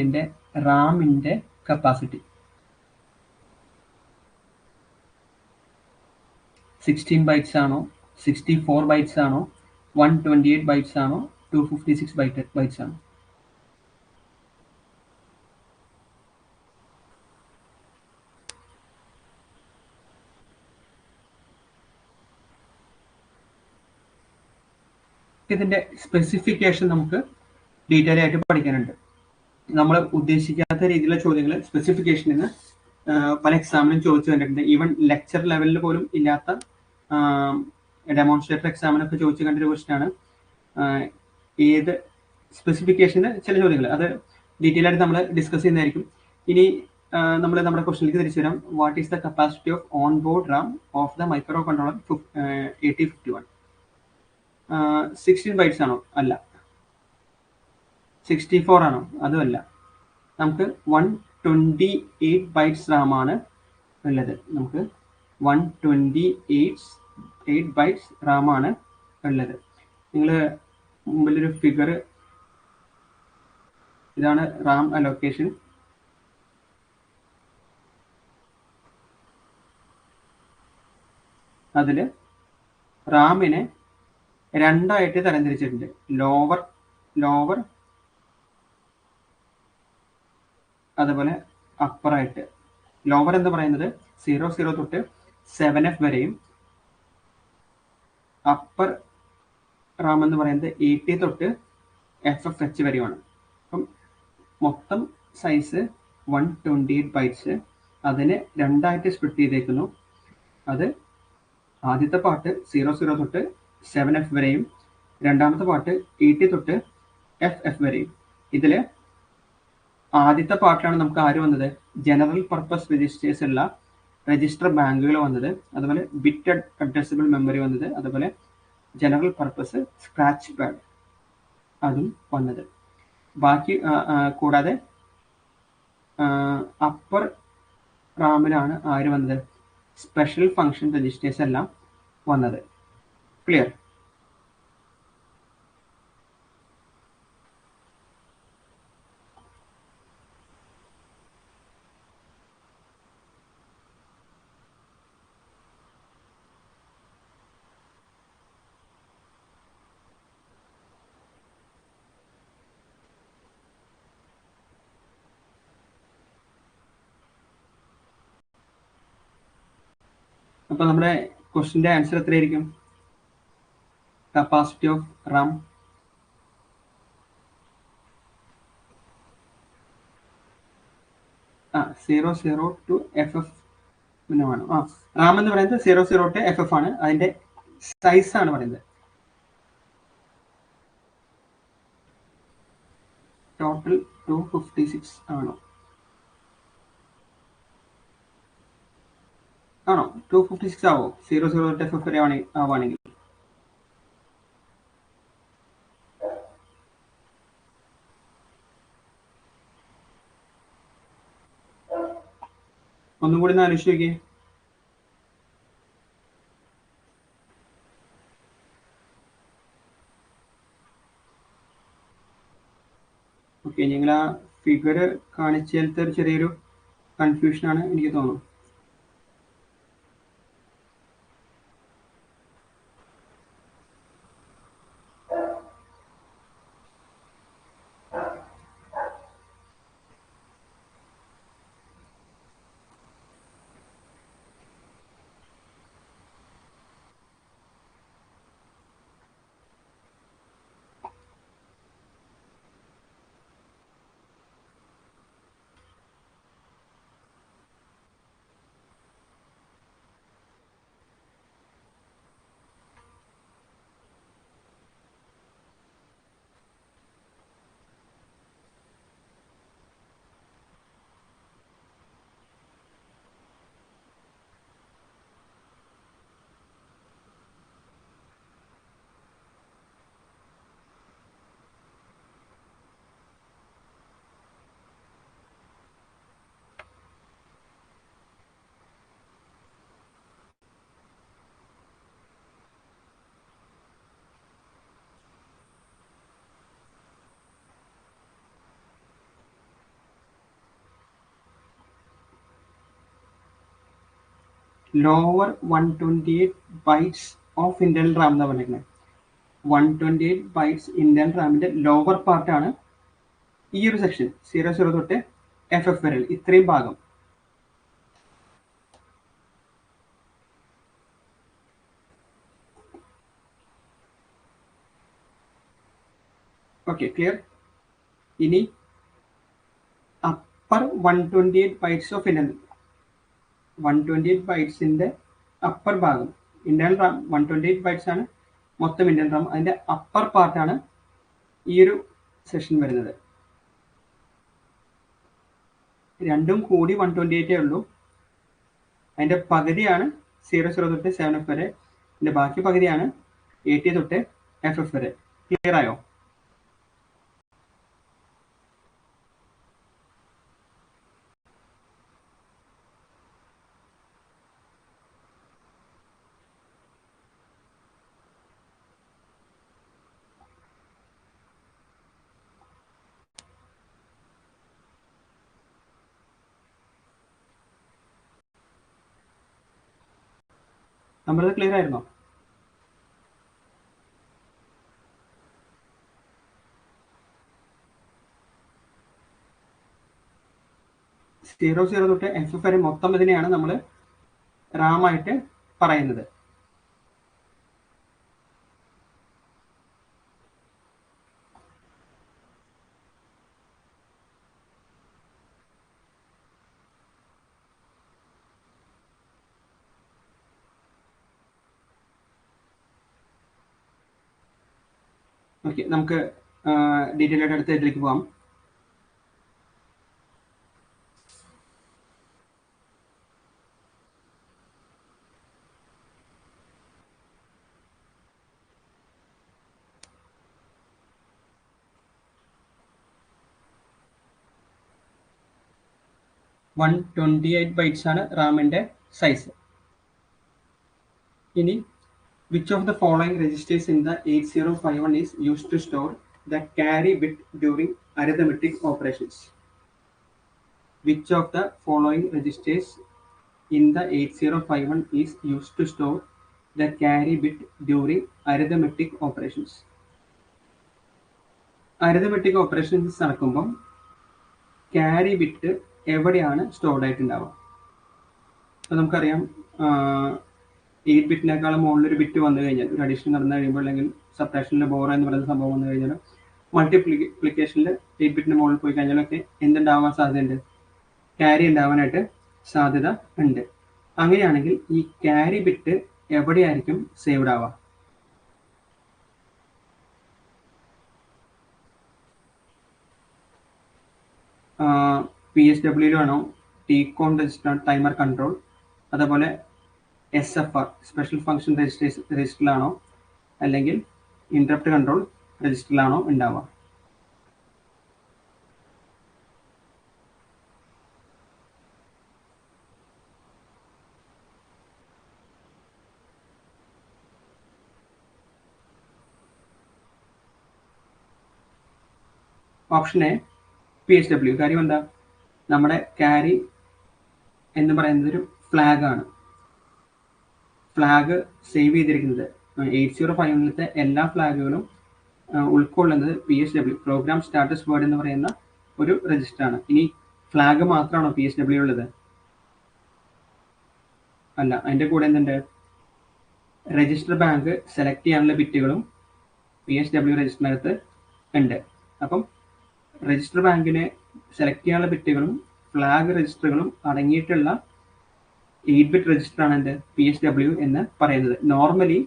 ന്റെ റാമിന്റെ കപ്പാസിറ്റി 16 ബൈറ്റ്സ് ആണോ, 64 ബൈറ്റ്സ് ആണോ, 128 ബൈറ്റ്സ് ആണോ, 256 ബൈറ്റ്സ് ആണോ? ഇതിൻ്റെ സ്പെസിഫിക്കേഷൻ നമുക്ക് ഡീറ്റെയിൽ ആയിട്ട് പഠിക്കാനുണ്ട്. നമ്മൾ ഉദ്ദേശിക്കാത്ത രീതിയിലുള്ള ചോദ്യങ്ങൾ സ്പെസിഫിക്കേഷനിൽ നിന്ന് പല എക്സാമിനും ചോദിച്ചു കണ്ടിട്ടുണ്ട്. ഈവൻ ലെക്ചർ ലെവലിൽ പോലും ഇല്ലാത്ത ഡെമോൺസ്ട്രേറ്റർ എക്സാമിനൊക്കെ ചോദിച്ചു കണ്ടൊരു ക്വസ്റ്റ്യനാണ് ഏത് സ്പെസിഫിക്കേഷന് ചില ചോദ്യങ്ങൾ. അത് ഡീറ്റെയിൽ ആയിട്ട് നമ്മൾ ഡിസ്കസ് ചെയ്യുന്നതായിരിക്കും. ഇനി നമ്മൾ നമ്മുടെ ക്വസ്റ്റ്യനിലേക്ക് തിരിച്ചു വരാം. What is the capacity of on board RAM of the micro controller 8051? 16 bytes ആണോ? അല്ല. 64 ആണോ? അതുമല്ല. നമുക്ക് 128 ബൈറ്റ്സ് റാം ആണ് ഉള്ളത്. നമുക്ക് 128 ബൈറ്റ്സ് റാം ആണ് ഉള്ളത്. നിങ്ങൾ മുമ്പിലൊരു ഫിഗർ, ഇതാണ് റാം അലോക്കേഷൻ. അതിൽ റാമിനെ രണ്ടായിട്ട് തരംതിരിച്ചിട്ടുണ്ട്. ലോവർ അതുപോലെ അപ്പറായിട്ട്. ലോവർ എന്ന് പറയുന്നത് 00 തൊട്ട് 7F വരെയും, അപ്പർ റാം എന്ന് പറയുന്നത് 80 തൊട്ട് FFH വരെയുമാണ്. അപ്പം മൊത്തം സൈസ് 128 ബൈറ്റ്സ്. അതിനെ രണ്ടായിട്ട് സ്പ്ലിറ്റ് ചെയ്തേക്കുന്നു. അത് ആദ്യത്തെ പാർട്ട് 00 തൊട്ട് 7F വരെയും, രണ്ടാമത്തെ പാർട്ട് 80 തൊട്ട് FF വരെയും. ഇതിൽ ആദ്യത്തെ പാർട്ടിലാണ് നമുക്ക് ആര് വന്നത്? ജനറൽ പർപ്പസ് രജിസ്റ്റേഴ്സ് ഉള്ള രജിസ്റ്റർ ബാങ്കുകൾ വന്നത്, അതുപോലെ ബിറ്റ് അഡ്രസിബിൾ മെമ്മറി വന്നത്, അതുപോലെ ജനറൽ പർപ്പസ് സ്ക്രാച്ച് പാഡ് അതും വന്നത്. ബാക്കി കൂടാതെ അപ്പർ റാമിലാണ് ആര് വന്നത്? സ്പെഷ്യൽ ഫങ്ഷൻ രജിസ്റ്റേഴ്സ് എല്ലാം വന്നത്. ക്ലിയർ? അപ്പോൾ നമ്മുടെ ക്വസ്റ്റിൻ്റെ ആൻസർ എത്രയായിരിക്കും? കപ്പാസിറ്റി ഓഫ് റാം ആ 00 ടു FF ആണ്. റാം എന്ന് പറയുന്നത് 00 ടു FF ആണ്. അതിൻ്റെ സൈസ് ആണ് പറയുന്നത്. ടോട്ടൽ 256 ആണോ? 256 ആവോ? 00 തൊട്ട് FF വരെ ആവുകയാണെങ്കിൽ. ഒന്നും കൂടി ഒന്ന് ആലോചിച്ച് നോക്കിയേ. ഓക്കെ, നിങ്ങൾ ആ ഫിഗർ കാണിച്ചാലത്തെ ഒരു ചെറിയൊരു കൺഫ്യൂഷനാണ് എനിക്ക് തോന്നുന്നു. Lower 128 bytes of Intel RAM എന്ന് പറഞ്ഞിരിക്കുന്നത്. 128 ബൈറ്റ്സ് ഇന്റൽ റാമിന്റെ ലോവർ പാർട്ടാണ് ഈ ഒരു സെക്ഷൻ 00 തൊട്ട് FF വരെ ഇത്രയും ഭാഗം. Okay, clear. ഇനി അപ്പർ 128 ബൈറ്റ്സ് ഓഫ് ഇന്റർണൽ 128 ബൈറ്റ്സിന്റെ അപ്പർ ഭാഗം, ഇന്റർണൽ റാം 128 ബൈറ്റ്സ് ആണ് മൊത്തം ഇന്റർണൽ റാം. അതിന്റെ അപ്പർ പാർട്ടാണ് ഈ ഒരു സെഷൻ വരുന്നത്. രണ്ടും കൂടി 128 ഉള്ളൂ. അതിന്റെ പകുതിയാണ് 00 തൊട്ട് 7F വരെ, അതിന്റെ ബാക്കി പകുതിയാണ് 80 തൊട്ട് FF വരെ. ക്ലിയർ ആയോ? നമ്മളത് ക്ലിയർ ആയിരുന്നോ? സീറോ തൊട്ട് FF വരെ മൊത്തം ഇതിനെയാണ് നമ്മൾ റാം ആയിട്ട് പറയുന്നത്. ഓക്കെ, നമുക്ക് ഡീറ്റെയിൽ ആയിട്ട് അടുത്ത ഇതിലേക്ക് പോകാം. വൺ 128 ബൈറ്റ്സ് ആണ് റാമിന്റെ സൈസ്. ഇനി which of the following registers in the 8051 is used to store the carry bit during arithmetic operations? Which of the following registers in the 8051 is used to store the carry bit during arithmetic operations? Arithmetic operations നടക്കുമ്പം carry bit എവിടെയാണ് stored ആയിട്ടുണ്ടാവുക? അപ്പോൾ നമുക്കറിയാം 8 ബിറ്റിനേക്കാളും മുകളിലൊരു bit വന്നു കഴിഞ്ഞാൽ, ഒരു addition നടന്നു കഴിയുമ്പോൾ, അല്ലെങ്കിൽ സബ്ട്രാക്ഷനിൽ ബോറ എന്ന് പറയുന്ന സംഭവം വന്നു കഴിഞ്ഞാൽ, മൾട്ടിപ്ലിക്കേഷനിൽ 8 ബിറ്റിന് മുകളിൽ പോയി കഴിഞ്ഞാലൊക്കെ എന്തുണ്ടാവാൻ സാധ്യതയുണ്ട്? ക്യാരി ഉണ്ടാവാനായിട്ട് സാധ്യത ഉണ്ട്. അങ്ങനെയാണെങ്കിൽ ഈ ക്യാരി ബിറ്റ് എവിടെയായിരിക്കും സേവ്ഡ് ആവുക? PSW ആണോ, TCON രജിസ്റ്റർ ടൈമർ കൺട്രോൾ, അതുപോലെ SFR സ്പെഷ്യൽ ഫംഗ്ഷൻ രജിസ്റ്ററിലാണോ, അല്ലെങ്കിൽ ഇന്ററപ്റ്റ് കൺട്രോൾ രജിസ്റ്ററിലാണോ ഉണ്ടാവുക? Option A PSW. കാര്യം എന്താ? നമ്മുടെ ക്യാരി എന്ന് പറയുന്നത് ഒരു ഫ്ലാഗ് ആണ്. ഫ്ലാഗ് സേവ് ചെയ്തിരിക്കുന്നത് 8051 എല്ലാ ഫ്ലാഗുകളും ഉൾക്കൊള്ളുന്നത് PSW, പ്രോഗ്രാം സ്റ്റാറ്റസ് വേർഡ് എന്ന് പറയുന്ന ഒരു രജിസ്റ്റർ ആണ്. ഇനി ഫ്ലാഗ് മാത്രമാണോ PSW ഉള്ളത്? അല്ല, അതിന്റെ കൂടെ എന്തുണ്ട്? രജിസ്റ്റർ ബാങ്ക് സെലക്ട് ചെയ്യാനുള്ള ബിറ്റുകളും PSW രജിസ്റ്ററിനകത്ത് ഉണ്ട്. അപ്പം രജിസ്റ്റർ ബാങ്കിനെ സെലക്ട് ചെയ്യാനുള്ള ബിറ്റുകളും ഫ്ലാഗ് രജിസ്റ്ററുകളും അടങ്ങിയിട്ടുള്ള 8 ബിറ്റ് രജിസ്റ്റർ ആണ് എന്ത്? PSW എന്ന് പറയുന്നത്. നോർമലി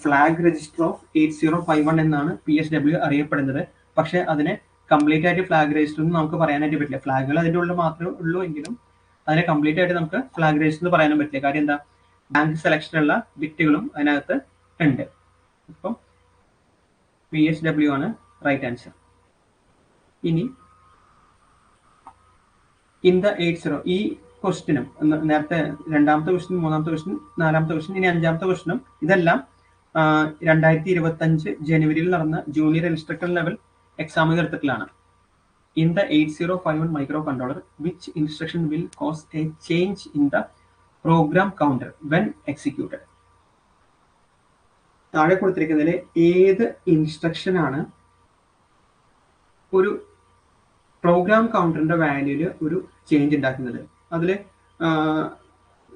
ഫ്ലാഗ് രജിസ്റ്റർ ഓഫ് 8051 എന്നാണ് PSW അറിയപ്പെടുന്നത്. പക്ഷെ അതിനെ കംപ്ലീറ്റ് ആയിട്ട് ഫ്ലാഗ് രജിസ്റ്റർ എന്ന് നമുക്ക് പറയാനായിട്ട് പറ്റില്ല. ഫ്ലാഗുകൾ അതിൻ്റെ ഉള്ളിൽ മാത്രമേ ഉള്ളൂ എങ്കിലും അതിനെ കംപ്ലീറ്റ് ആയിട്ട് നമുക്ക് ഫ്ലാഗ് രജിസ്റ്റർ എന്ന് പറയാനും പറ്റില്ല. കാര്യം എന്താ? ബാങ്ക് സെലക്ഷനുള്ള ബിറ്റുകളും അതിനകത്ത് ഉണ്ട്. അപ്പം PSW ആണ് റൈറ്റ് ആൻസർ. ഇനി ഇൻ ദ 80, ഈ ക്വസ്റ്റിനും നേരത്തെ രണ്ടാമത്തെ ക്വസ്റ്റ്യൻ, മൂന്നാമത്തെ ക്വസ്റ്റ്യൻ, നാലാമത്തെ ക്വസ്റ്റ്യൻ, ഇനി അഞ്ചാമത്തെ ക്വസ്റ്റ്യനും ഇതെല്ലാം 2025 ജനുവരിയിൽ നടന്ന ജൂനിയർ ഇൻസ്ട്രക്ടർ ലെവൽ എക്സാമിൽ എടുത്തിട്ടുള്ളതാണ്. In the 8051 micro controller which instruction will cause a change in the program counter when executed? താഴെ കൊടുത്തിരിക്കുന്നതിൽ ഏത് ഇൻസ്ട്രക്ഷൻ ആണ് ഒരു പ്രോഗ്രാം കൗണ്ടറിന്റെ വാല്യൂല് ഒരു ചേഞ്ച് ഉണ്ടാക്കുന്നത്? അതിൽ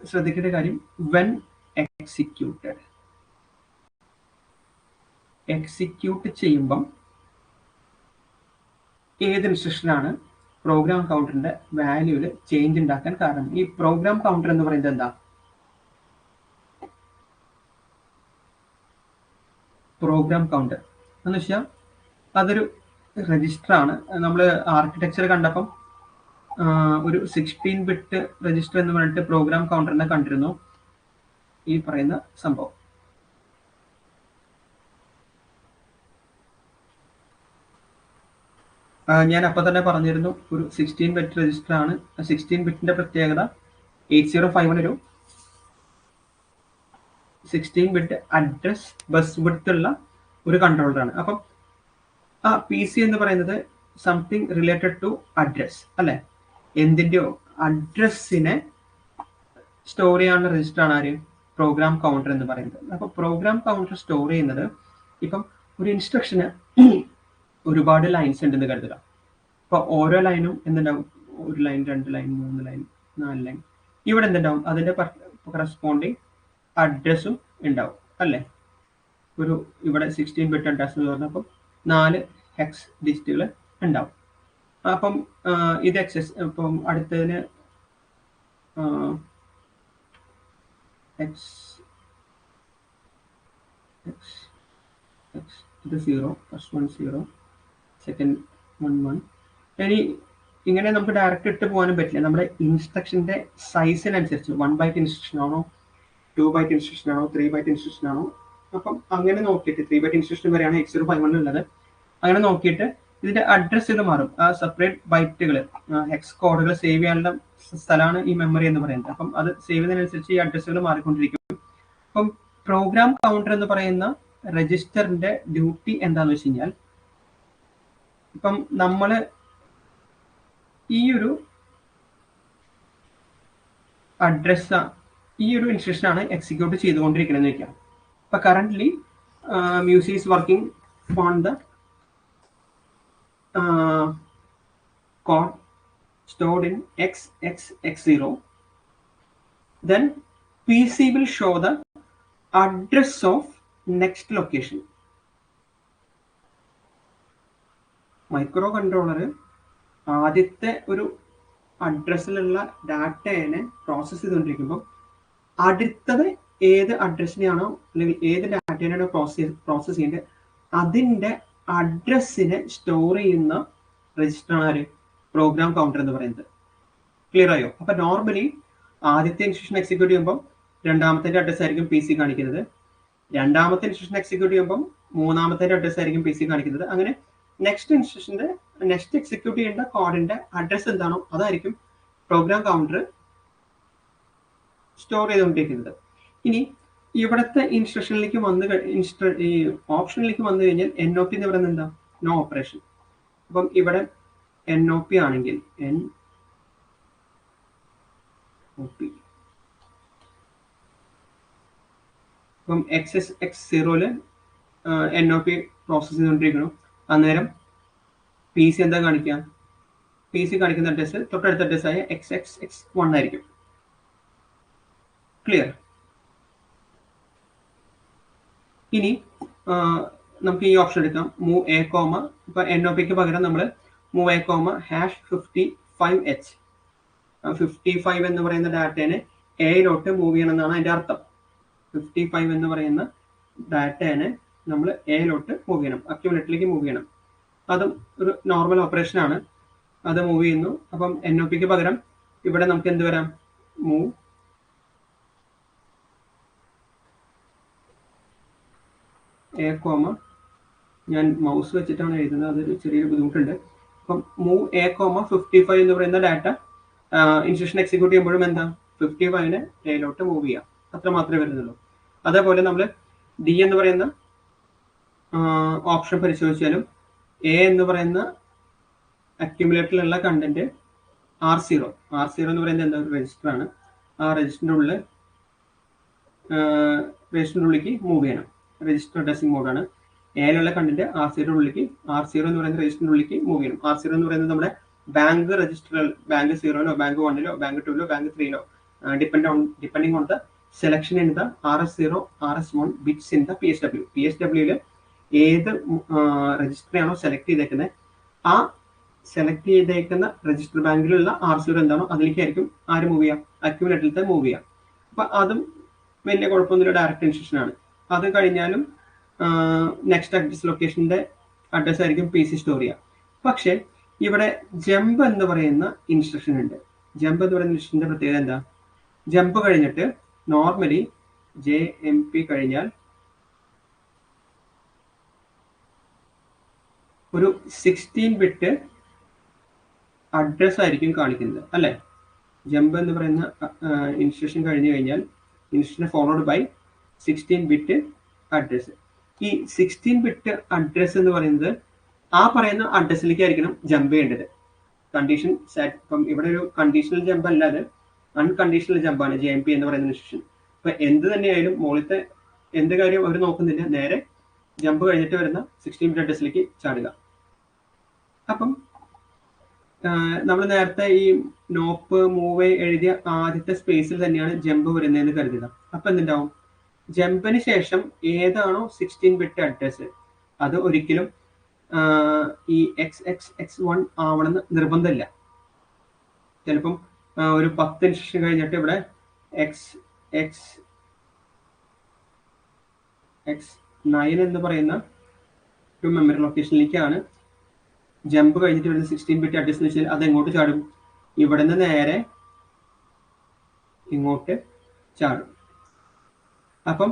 ശ്രദ്ധിക്കേണ്ട കാര്യം വെൻ എക്സിക്യൂട്ടഡ്. എക്സിക്യൂട്ട് ചെയ്യുമ്പം ഏത് ഇൻസ്ട്രക്ഷനാണ് പ്രോഗ്രാം കൗണ്ടറിന്റെ വാല്യൂവിൽ ചേഞ്ച് ഉണ്ടാക്കാൻ കാരണം? ഈ പ്രോഗ്രാം കൗണ്ടർ എന്ന് പറയുന്നത് എന്താ? പ്രോഗ്രാം കൗണ്ടർ എന്ന് വെച്ചാൽ അതൊരു രജിസ്റ്റർ ആണ്. നമ്മൾ ആർക്കിടെക്ചർ കണ്ടപ്പം ഒരു 16 ബിറ്റ് രജിസ്റ്റർ എന്ന് പറഞ്ഞിട്ട് പ്രോഗ്രാം കൗണ്ടറിനെ കണ്ടിരുന്നു. ഈ പറയുന്ന സംഭവം ഞാൻ അപ്പോൾ തന്നെ പറഞ്ഞിരുന്നു, ഒരു 16 ബിറ്റ് രജിസ്റ്റർ ആണ്. 16 ബിറ്റിന്റെ പ്രത്യേകത 8051 ഒരു 16 ബിറ്റ് അഡ്രസ് ബസ് വിഡ്ത്ത് ഉള്ള ഒരു കൺട്രോളറാണ്. അപ്പം ആ പി സി എന്ന് പറയുന്നത് സംതിങ് റിലേറ്റഡ് ടു അഡ്രസ് അല്ലെ, എന്തിൻ്റെയോ അഡ്രസ്സിനെ സ്റ്റോർ ചെയ്യാനുള്ള രജിസ്റ്റർ ആണ് ആര്? പ്രോഗ്രാം കൗണ്ടർ എന്ന് പറയുന്നത്. അപ്പൊ പ്രോഗ്രാം കൗണ്ടർ സ്റ്റോർ ചെയ്യുന്നത്, ഇപ്പം ഒരു ഇൻസ്ട്രക്ഷന് ഒരുപാട് ലൈൻസ് ഉണ്ടെന്ന് കരുതുക. അപ്പൊ ഓരോ ലൈനും എന്തുണ്ടാവും? 1 ലൈൻ, 2 ലൈൻ, 3 ലൈൻ, 4 ലൈൻ. ഇവിടെ എന്തുണ്ടാവും? അതിന്റെ കറസ്പോണ്ടിങ് അഡ്രസ്സും ഉണ്ടാവും അല്ലേ? ഒരു ഇവിടെ 16 ബിറ്റ് അഡ്രസ് എന്ന് പറഞ്ഞപ്പോൾ 4 ഹെക്സ് ഡിജിറ്റുകൾ ഉണ്ടാവും. അപ്പം ഇത് എക്സസ്, ഇപ്പം അടുത്തതിന് ഇത് 0, ഫസ്റ്റ് 1 0, സെക്കൻഡ് 1 1. ഇനി ഇങ്ങനെ നമുക്ക് ഡയറക്റ്റ് ഇട്ട് പോകാനും പറ്റില്ല. നമ്മുടെ ഇൻസ്ട്രക്ഷന്റെ സൈസിനനുസരിച്ച് 1 ബൈറ്റ് ഇൻസ്ട്രക്ഷൻ ആണോ, 2 ബൈറ്റ് ഇൻസ്ട്രക്ഷൻ ആണോ, 3 ബൈറ്റ് ഇൻസ്ട്രക്ഷൻ ആണോ, അപ്പം അങ്ങനെ നോക്കിയിട്ട് 3 ബൈറ്റ് ഇൻസ്ട്രക്ഷൻ വരെയാണ് 8051 ഉള്ളത്. അങ്ങനെ നോക്കിയിട്ട് ഇതിന്റെ അഡ്രസ് ഇത് മാറും. ആ സെപ്പറേറ്റ് ബൈറ്റുകൾ, ഹെക്സ് കോഡുകൾ സേവ് ചെയ്യാനുള്ള സ്ഥലമാണ് ഈ മെമ്മറി എന്ന് പറയുന്നത്. അപ്പം അത് സേവ് ചെയ്യുന്നതിനനുസരിച്ച് ഈ അഡ്രസ്സുകൾ മാറിക്കൊണ്ടിരിക്കും. അപ്പം പ്രോഗ്രാം കൗണ്ടർ എന്ന് പറയുന്ന രജിസ്റ്ററിന്റെ ഡ്യൂട്ടി എന്താന്ന് വെച്ച് കഴിഞ്ഞാൽ, ഇപ്പം നമ്മള് ഈ ഒരു അഡ്രസ്, ഈ ഒരു ഇൻസ്ട്രക്ഷൻ ആണ് എക്സിക്യൂട്ട് ചെയ്തുകൊണ്ടിരിക്കണമെന്ന് വെക്കാം. ഇപ്പൊ currently music is working on the code stored in xxx0, then PC will show the address of next location. Micro controller ആദ്യത്തെ ഒരു അഡ്രസ്സിലുള്ള ഡാറ്റയെ പ്രോസസ് ചെയ്തുകൊണ്ടിരിക്കുമ്പോൾ അടുത്തത് ഏത് അഡ്രസ്സിനെയാണോ അല്ലെങ്കിൽ ഏത് ഡാറ്റേനെയാണോ പ്രോസസ് ചെയ്യേണ്ടത് അതിന്റെ അഡ്രസ്സിനെ സ്റ്റോർ ചെയ്യുന്ന രജിസ്റ്ററാണ് ആര്? പ്രോഗ്രാം കൗണ്ടർ എന്ന് പറയുന്നത്. ക്ലിയർ ആയോ? അപ്പൊ നോർമലി ആദ്യത്തെ ഇൻസ്ട്രക്ഷൻ എക്സിക്യൂട്ട് ചെയ്യുമ്പോൾ രണ്ടാമത്തെ അഡ്രസ് ആയിരിക്കും പി സി കാണിക്കുന്നത്. രണ്ടാമത്തെ ഇൻസ്ട്രക്ഷൻ എക്സിക്യൂട്ട് ചെയ്യുമ്പോൾ മൂന്നാമത്തെ അഡ്രസ് ആയിരിക്കും പി സി കാണിക്കുന്നത്. അങ്ങനെ നെക്സ്റ്റ് ഇൻസ്ട്രക്ഷന്റെ നെക്സ്റ്റ് എക്സിക്യൂട്ട് ചെയ്യേണ്ട കോഡിന്റെ അഡ്രസ് എന്താണോ അതായിരിക്കും പ്രോഗ്രാം കൗണ്ടർ സ്റ്റോർ ചെയ്തുകൊണ്ടിരിക്കുന്നത്. ഇനി ഇവിടുത്തെ ഇൻസ്ട്രക്ഷനിലേക്ക് ഈ ഓപ്ഷനിലേക്ക് വന്നു കഴിഞ്ഞാൽ NOP എന്ന് പറയുന്നത് എന്താ? No operation. അപ്പം ഇവിടെ NOP ആണെങ്കിൽ NOP, അപ്പം XS0 NOP പ്രോസസ് ചെയ്തുകൊണ്ടിരിക്കണം. അന്നേരം പി സി എന്താ കാണിക്കുക? പി സി കാണിക്കുന്ന അഡ്രസ് തൊട്ടടുത്ത അഡ്രസ്സായ XXX1 ആയിരിക്കും. ക്ലിയർ? ഇനി നമുക്ക് ഈ ഓപ്ഷൻ എടുക്കാം, മൂവ് എ കോമ. ഇപ്പൊ NOPക്ക് പകരം നമ്മൾ മൂവ് എ കോമ #55H. 55 എന്ന് പറയുന്ന ഡാറ്റേനെ എയിലോട്ട് മൂവ് ചെയ്യണം എന്നാണ് അതിന്റെ അർത്ഥം. 55 എന്ന് പറയുന്ന ഡാറ്റേനെ നമ്മൾ എയിലോട്ട് മൂവ് ചെയ്യണം, അക്യുമുലേറ്ററിലേക്ക് മൂവ് ചെയ്യണം. അതും ഒരു നോർമൽ ഓപ്പറേഷൻ ആണ്. അത് മൂവ് ചെയ്യുന്നു. അപ്പം NOPക്ക് പകരം ഇവിടെ നമുക്ക് എന്ത് വരാം? മൂവ് എ കോമ, ഞാൻ മൗസ് വെച്ചിട്ടാണ് എഴുതുന്നത്, അതൊരു ചെറിയൊരു ബുദ്ധിമുട്ടുണ്ട്. അപ്പം മൂവ് എ കോമ 55 എന്ന് പറയുന്ന ഡാറ്റ ഇൻസ്ട്രക്ഷൻ എക്സിക്യൂട്ട് ചെയ്യുമ്പോഴും എന്താ? 55നെ എയിലോട്ട് മൂവ് ചെയ്യാം. അത്ര മാത്രമേ വരുന്നുള്ളൂ. അതേപോലെ നമ്മൾ ഡി എന്ന് പറയുന്ന ഓപ്ഷൻ പരിശോധിച്ചാലും എ എന്ന് പറയുന്ന അക്യുമുലേറ്ററിലുള്ള കണ്ടന്റ് R0 എന്ന് പറയുന്നത് എന്താ? ഒരു രജിസ്റ്റർ ആണ്. ആ രജിസ്റ്ററിനുള്ളിലേക്ക് മൂവ് ചെയ്യണം. രജിസ്റ്റർ അഡ്രസ്സിംഗ് മോഡാണ്. എയിലുള്ള കണ്ടന്റ് R0 എന്ന് പറയുന്ന രജിസ്റ്ററിനുള്ളിലേക്ക് മൂവ് ചെയ്യണം. R0 എന്ന് പറയുന്നത് നമ്മുടെ ബാങ്ക് രജിസ്റ്ററുകൾ, ബാങ്ക് 0-ലോ ബാങ്ക് 1-ലോ ബാങ്ക് 2-ലോ ബാങ്ക് 3-ലോ depending on the selection in the RS0 RS1 bits in the PSW. PSW ഏത് രജിസ്റ്ററിയാണോ സെലക്ട് ചെയ്തേക്കുന്നത് ആ സെലക്ട് ചെയ്തേക്കുന്ന രജിസ്റ്റർ ബാങ്കിലുള്ള RC0 എന്താണോ അതിലേക്കായിരിക്കും ആര് മൂവ് ചെയ്യാം, അക്യുമുലേറ്ററിലത്തെ മൂവ് ചെയ്യാം. അപ്പൊ അതും വലിയ കുഴപ്പമൊന്നുമില്ല, ഡയറക്റ്റ് ഇൻസ്ട്രക്ഷൻ ആണ്. അത് കഴിഞ്ഞാലും നെക്സ്റ്റ് അഡ്രസ് ലൊക്കേഷന്റെ അഡ്രസ് ആയിരിക്കും PC സ്റ്റോർ ചെയ്യുക. പക്ഷെ ഇവിടെ ജമ്പ് എന്ന് പറയുന്ന ഇൻസ്ട്രക്ഷൻ ഉണ്ട്. ജമ്പ് എന്ന് പറയുന്ന ഇൻസ്ട്രക്ഷന്റെ പ്രത്യേകത എന്താ? ജമ്പ് കഴിഞ്ഞിട്ട് നോർമലി JMP കഴിഞ്ഞാൽ ഒരു 16 ബിറ്റ് അഡ്രസ് ആയിരിക്കും കാണിക്കുന്നത് അല്ലെ. ജമ്പ് എന്ന് പറയുന്ന ഇൻസ്ട്രക്ഷൻ കഴിഞ്ഞു കഴിഞ്ഞാൽ instruction followed by 16 bit address. ഈ 16 ബിറ്റ് അഡ്രസ് എന്ന് പറയുന്നത് ആ പറയുന്ന അഡ്രസ്സിലേക്കായിരിക്കണം ജമ്പ് ചെയ്യേണ്ടത്. കണ്ടീഷൻ സെറ്റ്, ഇപ്പം ഇവിടെ ഒരു കണ്ടീഷണൽ ജമ്പ് അല്ലാതെ അൺകണ്ടീഷണൽ ജമ്പാണ് JMP എന്ന് പറയുന്ന ഇൻസ്ട്രക്ഷൻ. അപ്പൊ എന്ത് തന്നെയായാലും മുകളിലത്തെ എന്ത് കാര്യം അവർ നോക്കുന്നില്ല, നേരെ ജമ്പ് കഴിഞ്ഞിട്ട് വരുന്ന 16 ബിറ്റ് അഡ്രസ്സിലേക്ക് ചാടുക. അപ്പം നമ്മൾ നേരത്തെ ഈ നോപ്പ് മൂവ് എഴുതിയ ആദ്യത്തെ സ്പേസിൽ തന്നെയാണ് ജമ്പ് വരുന്നതെന്ന് കരുതുക. അപ്പൊ എന്തുണ്ടാവും, ജമ്പിന് ശേഷം ഏതാണോ 16 ബിറ്റ് അഡ്രസ് അത് ഒരിക്കലും ഈ XXX1 ആവണമെന്ന് നിർബന്ധമില്ല. ചിലപ്പം ഒരു 10 ഇൻസ്ട്രക്ഷൻ കഴിഞ്ഞിട്ട് ഇവിടെ XXX9 എന്ന് പറയുന്ന ഒരു മെമ്മറി ലൊക്കേഷനിലേക്കാണ് ജമ്പ് കഴിഞ്ഞിട്ട് വരുന്ന 16 ബിറ്റ് അഡ്രസ് എന്ന് വെച്ചാൽ അത് എങ്ങോട്ട് ചാടും, ഇവിടെ നിന്ന് നേരെ ഇങ്ങോട്ട് ചാടും. അപ്പം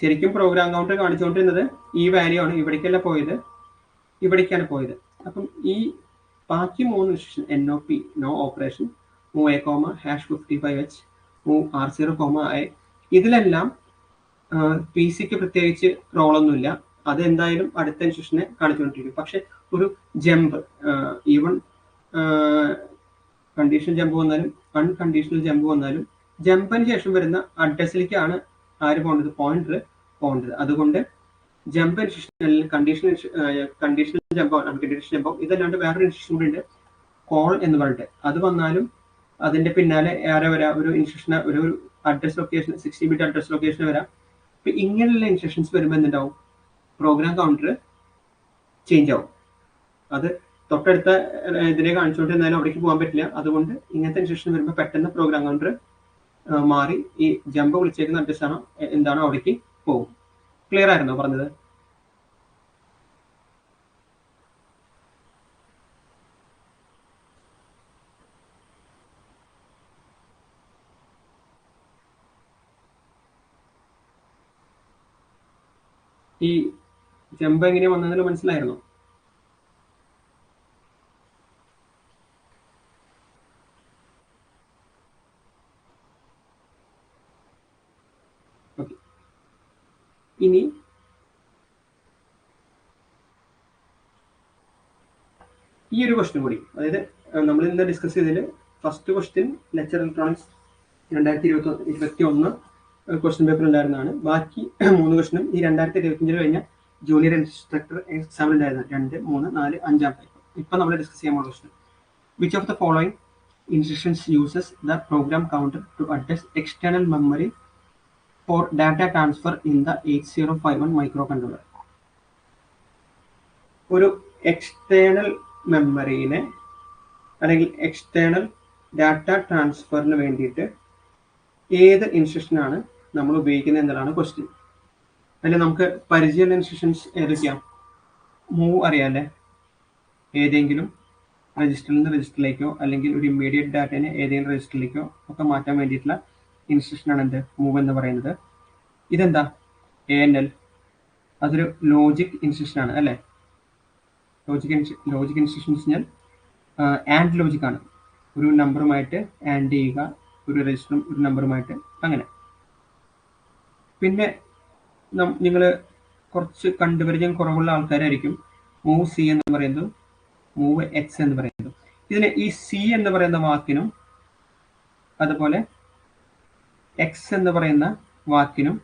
ശരിക്കും പ്രോഗ്രാം കൗണ്ടർ കാണിച്ചുകൊണ്ടിരുന്നത് ഈ വാല്യൂ ആണ്, ഇവിടേക്കല്ല പോയത്, ഇവിടേക്കാണ് പോയത്. അപ്പം ഈ ബാക്കി 3 instruction NOP no operation, move A, #55H, move R0, I ഇതിലെല്ലാം PCക്ക് പ്രത്യേകിച്ച് റോളൊന്നുമില്ല. അതെന്തായാലും അടുത്ത ഇൻസ്ട്രക്ഷനെ കാണിച്ചുകൊണ്ടിരിക്കും. പക്ഷെ ഒരു ജമ്പ്, ഈവൺ കണ്ടീഷണൽ ജമ്പ് വന്നാലും അൺകണ്ടീഷണൽ ജമ്പ് വന്നാലും ജമ്പിന് ശേഷം വരുന്ന അഡ്രസ്സിലേക്കാണ് ആര് പോകേണ്ടത്, പോയിന്റർ പോകേണ്ടത്. അതുകൊണ്ട് ജമ്പ് ഇൻസ്ട്രക്ഷൻ കണ്ടീഷണൽ ജമ്പോ അൺകണ്ടീഷണൽ ജമ്പോ ഇതല്ലാണ്ട് വേറൊരു ഇൻസ്ട്രക്ഷൻ കൂടി ഉണ്ട്, കോൾ എന്ന് പറഞ്ഞിട്ട്. അത് വന്നാലും അതിന്റെ പിന്നാലെ ആരെ വരാം, ഒരു ഇൻസ്ട്രക്ഷൻ, ഒരു address location 16 bit address location വരാം. അപ്പൊ ഇങ്ങനെയുള്ള ഇൻസ്ട്രക്ഷൻസ് വരുമ്പോൾ എന്തുണ്ടാവും, പ്രോഗ്രാം കൗണ്ടർ ചേഞ്ച് ആവും. അത് തൊട്ടടുത്ത ഇതിനെ കാണിച്ചുകൊണ്ടിരുന്നാലും അവിടേക്ക് പോകാൻ പറ്റില്ല. അതുകൊണ്ട് ഇങ്ങനത്തെ ഇൻസ്ട്രക്ഷൻ വരുമ്പോൾ പെട്ടെന്ന് പ്രോഗ്രാം കൗണ്ടർ മാറി ഈ ജമ്പ് വിളിച്ചേക്കുന്ന അഡ്രസ് ആണോ എന്താണോ അവിടേക്ക് പോകും. ക്ലിയർ ആയിരുന്നോ പറഞ്ഞത്? ഈ ജമ്പ് എങ്ങനെയാ വന്നതെന്ന് മനസ്സിലായിരുന്നോ? ഓക്കെ, ഇനി ഈ ഒരു ക്വസ്റ്റ്യൻ കൂടി, അതായത് നമ്മൾ ഇന്ന് ഡിസ്കസ് ചെയ്തതിൽ first question lecture electronics 2021 question paper ഉണ്ടായിരുന്നതാണ്. ബാക്കി 3 ക്വസ്റ്റ്യനും ഈ 2025 കഴിഞ്ഞ ജൂനിയർ ഇൻസ്ട്രക്ടർ എക്സാമിൽ ഉണ്ടായിരുന്ന 2, 3, 4, 5 പേപ്പർ. ഇപ്പൊ നമ്മൾ ഡിസ്കസ് ചെയ്യാൻ പോകുന്ന question, which of the following instructions uses the program counter to address external memory for data transfer in the 8051 microcontroller. ഒരു എക്സ്റ്റേണൽ മെമ്മറിനെ അല്ലെങ്കിൽ എക്സ്റ്റേണൽ ഡാറ്റ ട്രാൻസ്ഫറിന് വേണ്ടിയിട്ട് ഏത് ഇൻസ്ട്രക്ഷനാണ് നമ്മൾ ഉപയോഗിക്കുന്നത് എന്നതാണ് ക്വസ്റ്റ്യൻ. അതിൽ നമുക്ക് പരിചയമുള്ള ഇൻസ്ട്രക്ഷൻസ് ഏതൊക്കെയാണ്? മൂവ് അറിയാമല്ലേ, ഏതെങ്കിലും രജിസ്റ്ററിൽ നിന്ന് രജിസ്റ്ററിലേക്കോ അല്ലെങ്കിൽ ഒരു ഇമ്മീഡിയറ്റ് ഡാറ്റനെ ഏതെങ്കിലും രജിസ്റ്ററിലേക്കോ ഒക്കെ മാറ്റാൻ വേണ്ടിയിട്ടുള്ള ഇൻസ്ട്രക്ഷനാണ് എന്ത്, മൂവ് എന്ന് പറയുന്നത്. ഇതെന്താ, ANL, അതൊരു ലോജിക് ഇൻസ്ട്രക്ഷൻ ആണ് അല്ലേ. ലോജിക് ഇൻസ്ട്രക്ഷൻ എന്ന് വെച്ചാൽ ആൻഡ് ലോജിക് ആണ്. ഒരു നമ്പറുമായിട്ട് ആൻഡ് ചെയ്യുക, ഒരു രജിസ്റ്ററും ഒരു നമ്പറുമായിട്ട്, അങ്ങനെ. പിന്നെ നിങ്ങൾ കുറച്ച് കണ്ടുപരിചയം കുറവുള്ള ആൾക്കാരായിരിക്കും മൂവ് C എന്ന് പറയുന്നതും മൂവ് X എന്ന് പറയുന്നത്. ഇതിന് ഈ C എന്ന് പറയുന്ന വാക്കിനും അതുപോലെ X എന്ന് പറയുന്ന വാക്കിനും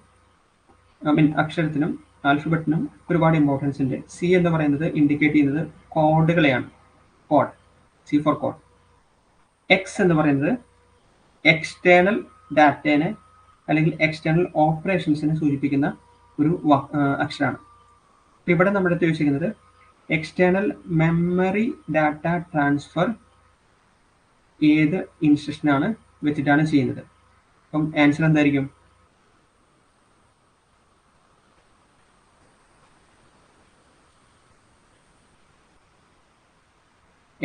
അക്ഷരത്തിനും ആൽഫബറ്റിനും ഒരുപാട് ഇമ്പോർട്ടൻസ് ഉണ്ട്. C എന്ന് പറയുന്നത് ഇൻഡിക്കേറ്റ് ചെയ്യുന്നത് കോഡുകളെയാണ്, code, C four code. X എന്ന് പറയുന്നത് എക്സ്റ്റേണൽ ഡാറ്റേനെ അല്ലെങ്കിൽ എക്സ്റ്റേണൽ ഓപ്പറേഷൻസിനെ സൂചിപ്പിക്കുന്ന ഒരു അക്ഷരമാണ്. ഇവിടെ നമ്മുടെ അടുത്ത് ചോദിച്ചിരിക്കുന്നത് എക്സ്റ്റേണൽ മെമ്മറി ഡാറ്റ ട്രാൻസ്ഫർ ഏത് ഇൻസ്ട്രക്ഷനാണ് വെച്ചിട്ടാണ് ചെയ്യുന്നത്. അപ്പം ആൻസർ എന്തായിരിക്കും?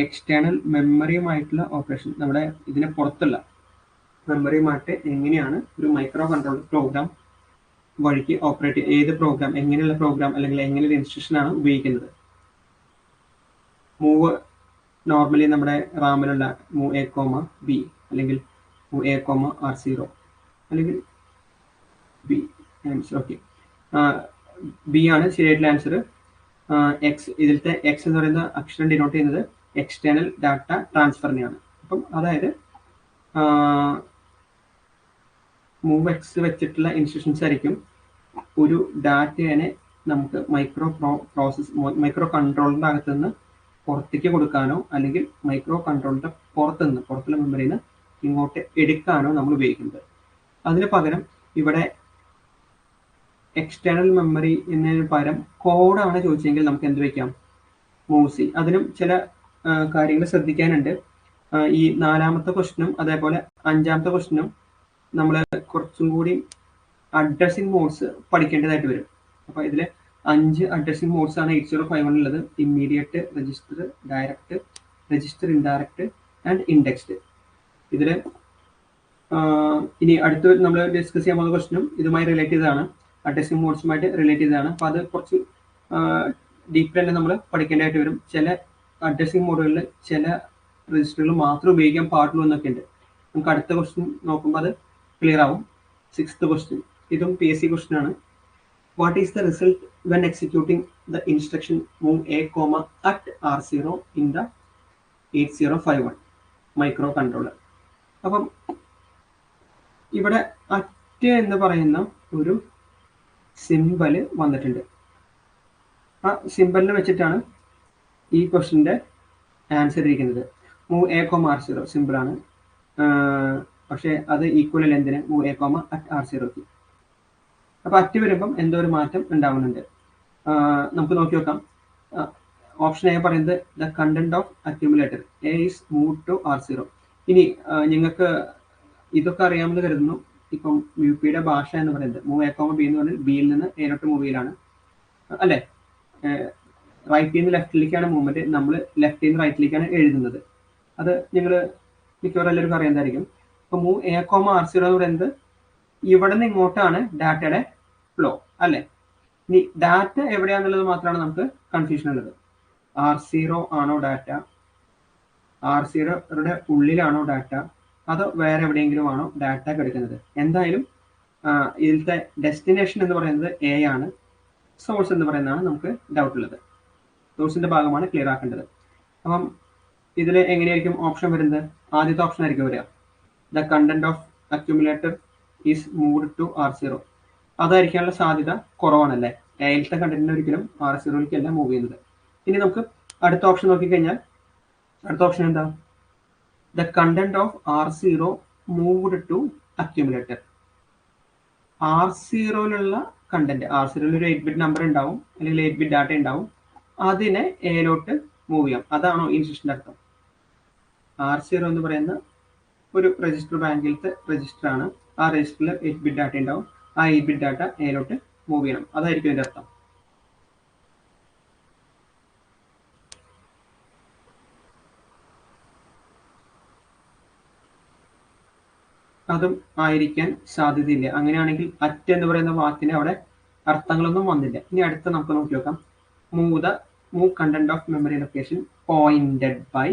എക്സ്റ്റേണൽ മെമ്മറിയുമായിട്ടുള്ള ഓപ്പറേഷൻ, നമ്മുടെ ഇതിന് പുറത്തുള്ള മെമ്മറിയുമായിട്ട് എങ്ങനെയാണ് ഒരു മൈക്രോ കൺട്രോളർ പ്രോഗ്രാം വഴിക്ക് ഓപ്പറേറ്റ്, ഏത് പ്രോഗ്രാം, എങ്ങനെയുള്ള പ്രോഗ്രാം അല്ലെങ്കിൽ എങ്ങനെയുള്ള ഇൻസ്ട്രക്ഷനാണ് ഉപയോഗിക്കുന്നത്. മൂവ് നോർമലി നമ്മുടെ റാമിലുള്ള മൂവ് എ കോമ ബി അല്ലെങ്കിൽ മൂവ് എ കോമ R0 അല്ലെങ്കിൽ ബി ആൻസർ. ഓക്കെ, ബി ആണ് ശരിയായിട്ടുള്ള ആൻസർ. എക്സ്, ഇതിലത്തെ എക്സ് എന്ന് പറയുന്ന അക്ഷരം ഡിനോട്ട് ചെയ്യുന്നത് എക്സ്റ്റേണൽ ഡാറ്റ ട്രാൻസ്ഫറിനെയാണ്. അപ്പം അതായത് മൂവ് എക്സ് വെച്ചിട്ടുള്ള ഇൻസ്ട്രക്ഷൻസ് ആയിരിക്കും ഒരു ഡാറ്റയെ നമുക്ക് മൈക്രോ കൺട്രോളറിൻ്റെ അകത്ത് നിന്ന് പുറത്തേക്ക് കൊടുക്കാനോ അല്ലെങ്കിൽ മൈക്രോ കൺട്രോളറിൻ്റെ പുറത്തുള്ള മെമ്മറിയിൽ നിന്ന് ഇങ്ങോട്ട് എടുക്കാനോ നമ്മൾ ഉപയോഗിക്കുന്നത്. അതിന് പകരം ഇവിടെ എക്സ്റ്റേണൽ മെമ്മറി എന്നതിന് പകരം കോഡാണ് ചോദിച്ചെങ്കിൽ നമുക്ക് എന്ത് വയ്ക്കാം? Move C. അതിനും ചില കാര്യങ്ങൾ ശ്രദ്ധിക്കാനുണ്ട്. ഈ 4ാമത്തെ ക്വസ്റ്റിനും അതേപോലെ 5ാമത്തെ ക്വസ്റ്റിനും നമ്മൾ കുറച്ചും കൂടി അഡ്രസ്സിംഗ് മോഡ്സ് പഠിക്കേണ്ടതായിട്ട് വരും. അപ്പോൾ ഇതിൽ 5 അഡ്രസ്സിംഗ് മോഡ്സ് ആണ് 8051 ഉള്ളത്. Immediate, register, direct, register indirect and indexed. ഇതിൽ ഇനി അടുത്ത് നമ്മൾ ഡിസ്കസ് ചെയ്യാൻ പോകുന്ന ക്വസ്റ്റിനും ഇതുമായി റിലേറ്റ് ചെയ്തതാണ്, അഡ്രസ്സിംഗ് മോഡ്സുമായിട്ട് റിലേറ്റ് ചെയ്തതാണ്. അപ്പോൾ അത് കുറച്ച് ഡീപ്പ് തന്നെ നമ്മൾ പഠിക്കേണ്ടതായിട്ട് വരും. ചില അഡ്രസ്സിംഗ് മോഡുകളിൽ ചില രജിസ്റ്ററുകൾ മാത്രം ഉപയോഗിക്കാൻ പാടുള്ളൂ എന്നൊക്കെ ഉണ്ട്. നമുക്ക് അടുത്ത ക്വസ്റ്റ്യൻ നോക്കുമ്പോൾ അത് ക്ലിയർ ആവും. 6th ക്വസ്റ്റ്യൻ, ഇതും PSC ക്വസ്റ്റ്യൻ ആണ്. What is the result when executing the instruction move A comma at R0 in the 8051 micro controller? അപ്പം ഇവിടെ അറ്റ് എന്ന് പറയുന്ന ഒരു സിമ്പല് വന്നിട്ടുണ്ട്. ആ സിമ്പലിനെ വെച്ചിട്ടാണ് ഈ ക്വസ്റ്റിൻ്റെ ആൻസർ ഇരിക്കുന്നത്. മൂവ് എ കോമ R0 സിമ്പിളാണ്, പക്ഷേ അത് ഈക്വൽ എന്തിന്? Move A comma at R0. അപ്പോൾ അറ്റ് വരുമ്പം എന്തോ ഒരു മാറ്റം ഉണ്ടാവുന്നുണ്ട്. നമുക്ക് നോക്കി നോക്കാം. ഓപ്ഷൻ എ പറയുന്നത് the content of accumulator A is move to R0. ഇനി നിങ്ങൾക്ക് ഇതൊക്കെ അറിയാമെന്ന് കരുതുന്നു. ഇപ്പം UPയുടെ ഭാഷ എന്ന് പറയുന്നത് മൂവ് എ കോമ ബി എന്ന് പറഞ്ഞാൽ ബിയിൽ നിന്ന് എയിലോട്ട് മൂവ് ചെയ്യലാണ് അല്ലേ? റൈറ്റിൽ നിന്ന് ലെഫ്റ്റിലേക്കാണ് മൂവ്മെന്റ്, നമ്മൾ ലെഫ്റ്റിൽ നിന്ന് റൈറ്റിലേക്കാണ് എഴുതുന്നത്. അത് നിങ്ങൾ മിക്കവാറും എല്ലാവർക്കും അറിയാതായിരിക്കും. ഇപ്പൊ മൂവ് എ കോമ R0 എന്ന് പറയുന്നത് ഇവിടെ നിന്ന് ഇങ്ങോട്ടാണ് ഡാറ്റയുടെ ഫ്ലോ അല്ലേ? ഇനി ഡാറ്റ എവിടെയാണെന്നുള്ളത് മാത്രമാണ് നമുക്ക് കൺഫ്യൂഷൻ ഉള്ളത്. R0 ആണോ ഡാറ്റ? R0യുടെ ഉള്ളിലാണോ ഡാറ്റ? അതോ വേറെ എവിടെയെങ്കിലും ആണോ ഡാറ്റ കിടക്കുന്നത്? എന്തായാലും ഇതിലത്തെ ഡെസ്റ്റിനേഷൻ എന്ന് പറയുന്നത് എ ആണ്, സോഴ്സ് എന്ന് പറയുന്നതാണ് നമുക്ക് ഡൗട്ട് ഉള്ളത്. സോഴ്സിന്റെ ഭാഗമാണ് ക്ലിയർ ആക്കേണ്ടത്. അപ്പം ഇതിൽ എങ്ങനെയായിരിക്കും ഓപ്ഷൻ വരുന്നത്? ആദ്യത്തെ ഓപ്ഷൻ ആയിരിക്കും വരിക, the content of accumulator is moved to R0. അതായിരിക്കാനുള്ള സാധ്യത കുറവാണല്ലേ? എയിലത്തെ കണ്ടന്റിന് ഒരിക്കലും R0ലേക്ക് അല്ല മൂവ് ചെയ്യുന്നത്. ഇനി നമുക്ക് അടുത്ത ഓപ്ഷൻ നോക്കിക്കഴിഞ്ഞാൽ അടുത്ത ഓപ്ഷൻ എന്താ? The content of R0 moved to accumulator. R0യിലുള്ള കണ്ടന്റ്, R0യിൽ ഒരു 8-bit നമ്പർ ഉണ്ടാവും അല്ലെങ്കിൽ 8-bit ഡാറ്റ ഉണ്ടാവും, അതിനെ എയിലോട്ട് മൂവ് ചെയ്യാം. അതാണോ ഈ ഇൻസ്ട്രക്ഷൻ്റെ അർത്ഥം? R0 എന്ന് പറയുന്ന ഒരു രജിസ്റ്റർ ബാങ്കിലത്തെ രജിസ്റ്റർ ആണ്. ആ രജിസ്റ്ററിൽ 8-bit ഡാറ്റ ഉണ്ടാവും, ആ 8-bit ഡാറ്റ എയിലോട്ട് മൂവ് ചെയ്യണം, അതായിരിക്കും ഇതിൻ്റെ അർത്ഥം. അതും ആയിരിക്കാൻ സാധ്യതയില്ല. അങ്ങനെയാണെങ്കിൽ അറ്റ് എന്ന് പറയുന്ന വാക്കിന് അവിടെ അർത്ഥങ്ങളൊന്നും വന്നില്ല. ഇനി അടുത്ത നമുക്ക് നോക്കി നോക്കാം. Move content of memory location pointed by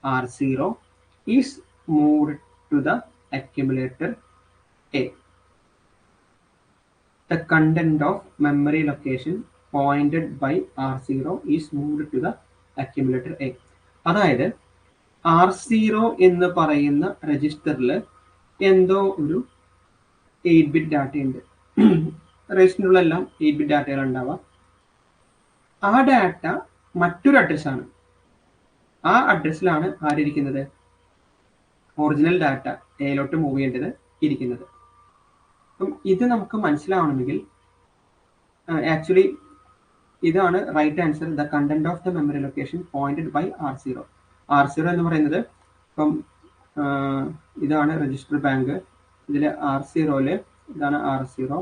R0 is moved to the accumulator A. The content of memory location pointed by R0 is moved to the accumulator A. അതായത് R0 എന്ന് പറയുന്ന രജിസ്റ്ററിൽ എന്തോ ഒരു 8-bit ഡാറ്റയുണ്ട്. രജിസ്റ്ററിലെല്ലാം 8-bit ഡാറ്റകൾ ഉണ്ടാവുക. ആ data മറ്റൊരു അഡ്രസ്സാണ്. ആ അഡ്രസ്സിലാണ് ആരിയിരിക്കുന്നത്? ഒറിജിനൽ ഡാറ്റ എയിലോട്ട് മൂവ് ചെയ്യേണ്ടത് ഇരിക്കുന്നത്. അപ്പം ഇത് നമുക്ക് മനസ്സിലാവണമെങ്കിൽ ആക്ച്വലി ഇതാണ് right answer. The content of the memory location pointed by R0. R0 എന്ന് പറയുന്നത് ഇപ്പം ഇതാണ് രജിസ്റ്റർ ബാങ്ക്. ഇതിൽ R0 ഇതാണ് R0.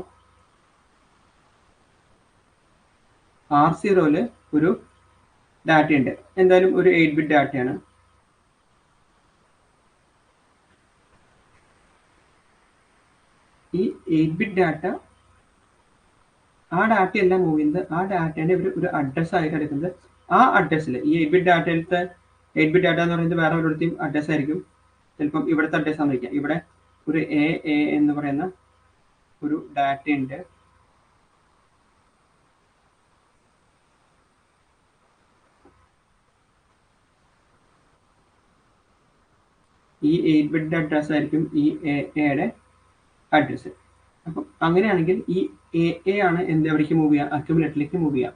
R0 ഒരു ഡാറ്റ ഉണ്ട്, എന്തായാലും ഒരു 8-bit ഡാറ്റയാണ്. ഈ 8-bit ഡാറ്റ, ആ ഡാറ്റ എല്ലാം മൂവ് ചെയ്യുന്നത് ആ ഡാറ്റേനെ ഒരു അഡ്രസ് ആയിട്ട് എടുക്കുന്നത്. ആ അഡ്രസ്സിൽ ഈ 8-bit ഡാറ്റയിലത്തെ 8-bit ഡാറ്റ എന്ന് പറയുന്നത് വേറെ ഒരിടത്തും അഡ്രസ് ആയിരിക്കും. ചിലപ്പം ഇവിടുത്തെ അഡ്രസ് ആണെന്നിരിക്കാം. ഇവിടെ ഒരു എ എന്ന് പറയുന്ന ഒരു ഡാറ്റ ഉണ്ട്. ഈ 8-bit അഡ്രസ് ആയിരിക്കും ഈ എയുടെ അഡ്രസ്. അപ്പം അങ്ങനെയാണെങ്കിൽ ഈ എ ആണ് എവിടേക്ക് മൂവ് ചെയ്യുക? അക്യുമുലേറ്ററിലേക്ക് മൂവ് ചെയ്യാം.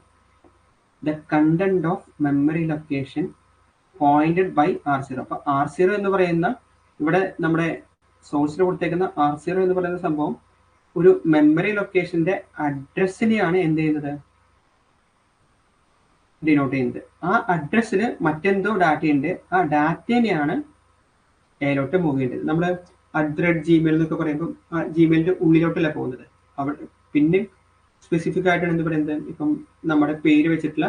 The content of memory location pointed by R0. അപ്പൊ R0 എന്ന് പറയുന്ന, ഇവിടെ നമ്മുടെ സോഴ്സിൽ കൊടുത്തേക്കുന്ന R0 എന്ന് പറയുന്ന സംഭവം ഒരു മെമ്മറി ലൊക്കേഷന്റെ അഡ്രസ്സിനെയാണ് എന്ത് ചെയ്യുന്നത്? ഡിനോട്ട് ചെയ്യുന്നത്. ആ അഡ്രസ്സിൽ മറ്റെന്തോ ഡാറ്റ ഉണ്ട്, ആ ഡാറ്റേനെയാണ് എയിലോട്ട് മൂവ് ചെയ്യേണ്ടത്. നമ്മൾ @gmail എന്നൊക്കെ പറയുമ്പോൾ ആ ജിമെയിലിന്റെ ഉള്ളിലോട്ടല്ല പോകുന്നത്. അവിടെ പിന്നെ സ്പെസിഫിക് ആയിട്ടാണ് എന്ത് പറയുന്നത്? ഇപ്പം നമ്മുടെ പേര് വെച്ചിട്ടുള്ള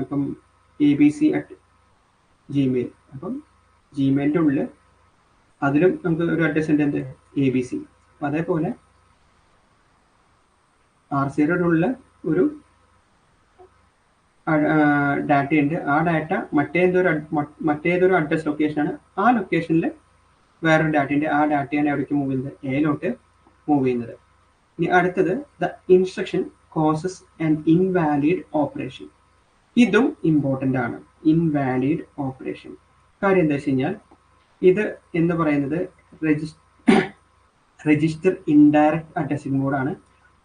ഇപ്പം abc@gmail. അപ്പം ജിമെയിലിന്റെ ഉള്ളിൽ അതിലും നമുക്ക് ഒരു അഡ്രസ് ഉണ്ട്, എന്ത്? abc. അതേപോലെ R0 ഉള്ള ഒരു ഡാറ്റ ഉണ്ട്. ആ ഡാറ്റ മറ്റേതൊരു അഡ്രസ് ലൊക്കേഷനാണ്. ആ ലൊക്കേഷനിൽ വേറൊരു ഡാറ്റ ഉണ്ട്. ആ ഡാറ്റയാണ് എവിടേക്ക് മൂവ് ചെയ്യുന്നത്? എയിലോട്ട് മൂവ് ചെയ്യുന്നത്. ഇനി അടുത്തത്, the instruction causes an invalid operation. ഇതും ഇമ്പോർട്ടൻ്റ് ആണ്. ഇൻവാലിഡ് ഓപ്പറേഷൻ കാര്യം എന്താ വെച്ച് കഴിഞ്ഞാൽ, ഇത് എന്ന് പറയുന്നത് രജിസ്റ്റർ ഇൻഡയറക്റ്റ് അഡ്രസ്സിംഗ് മോഡാണ്.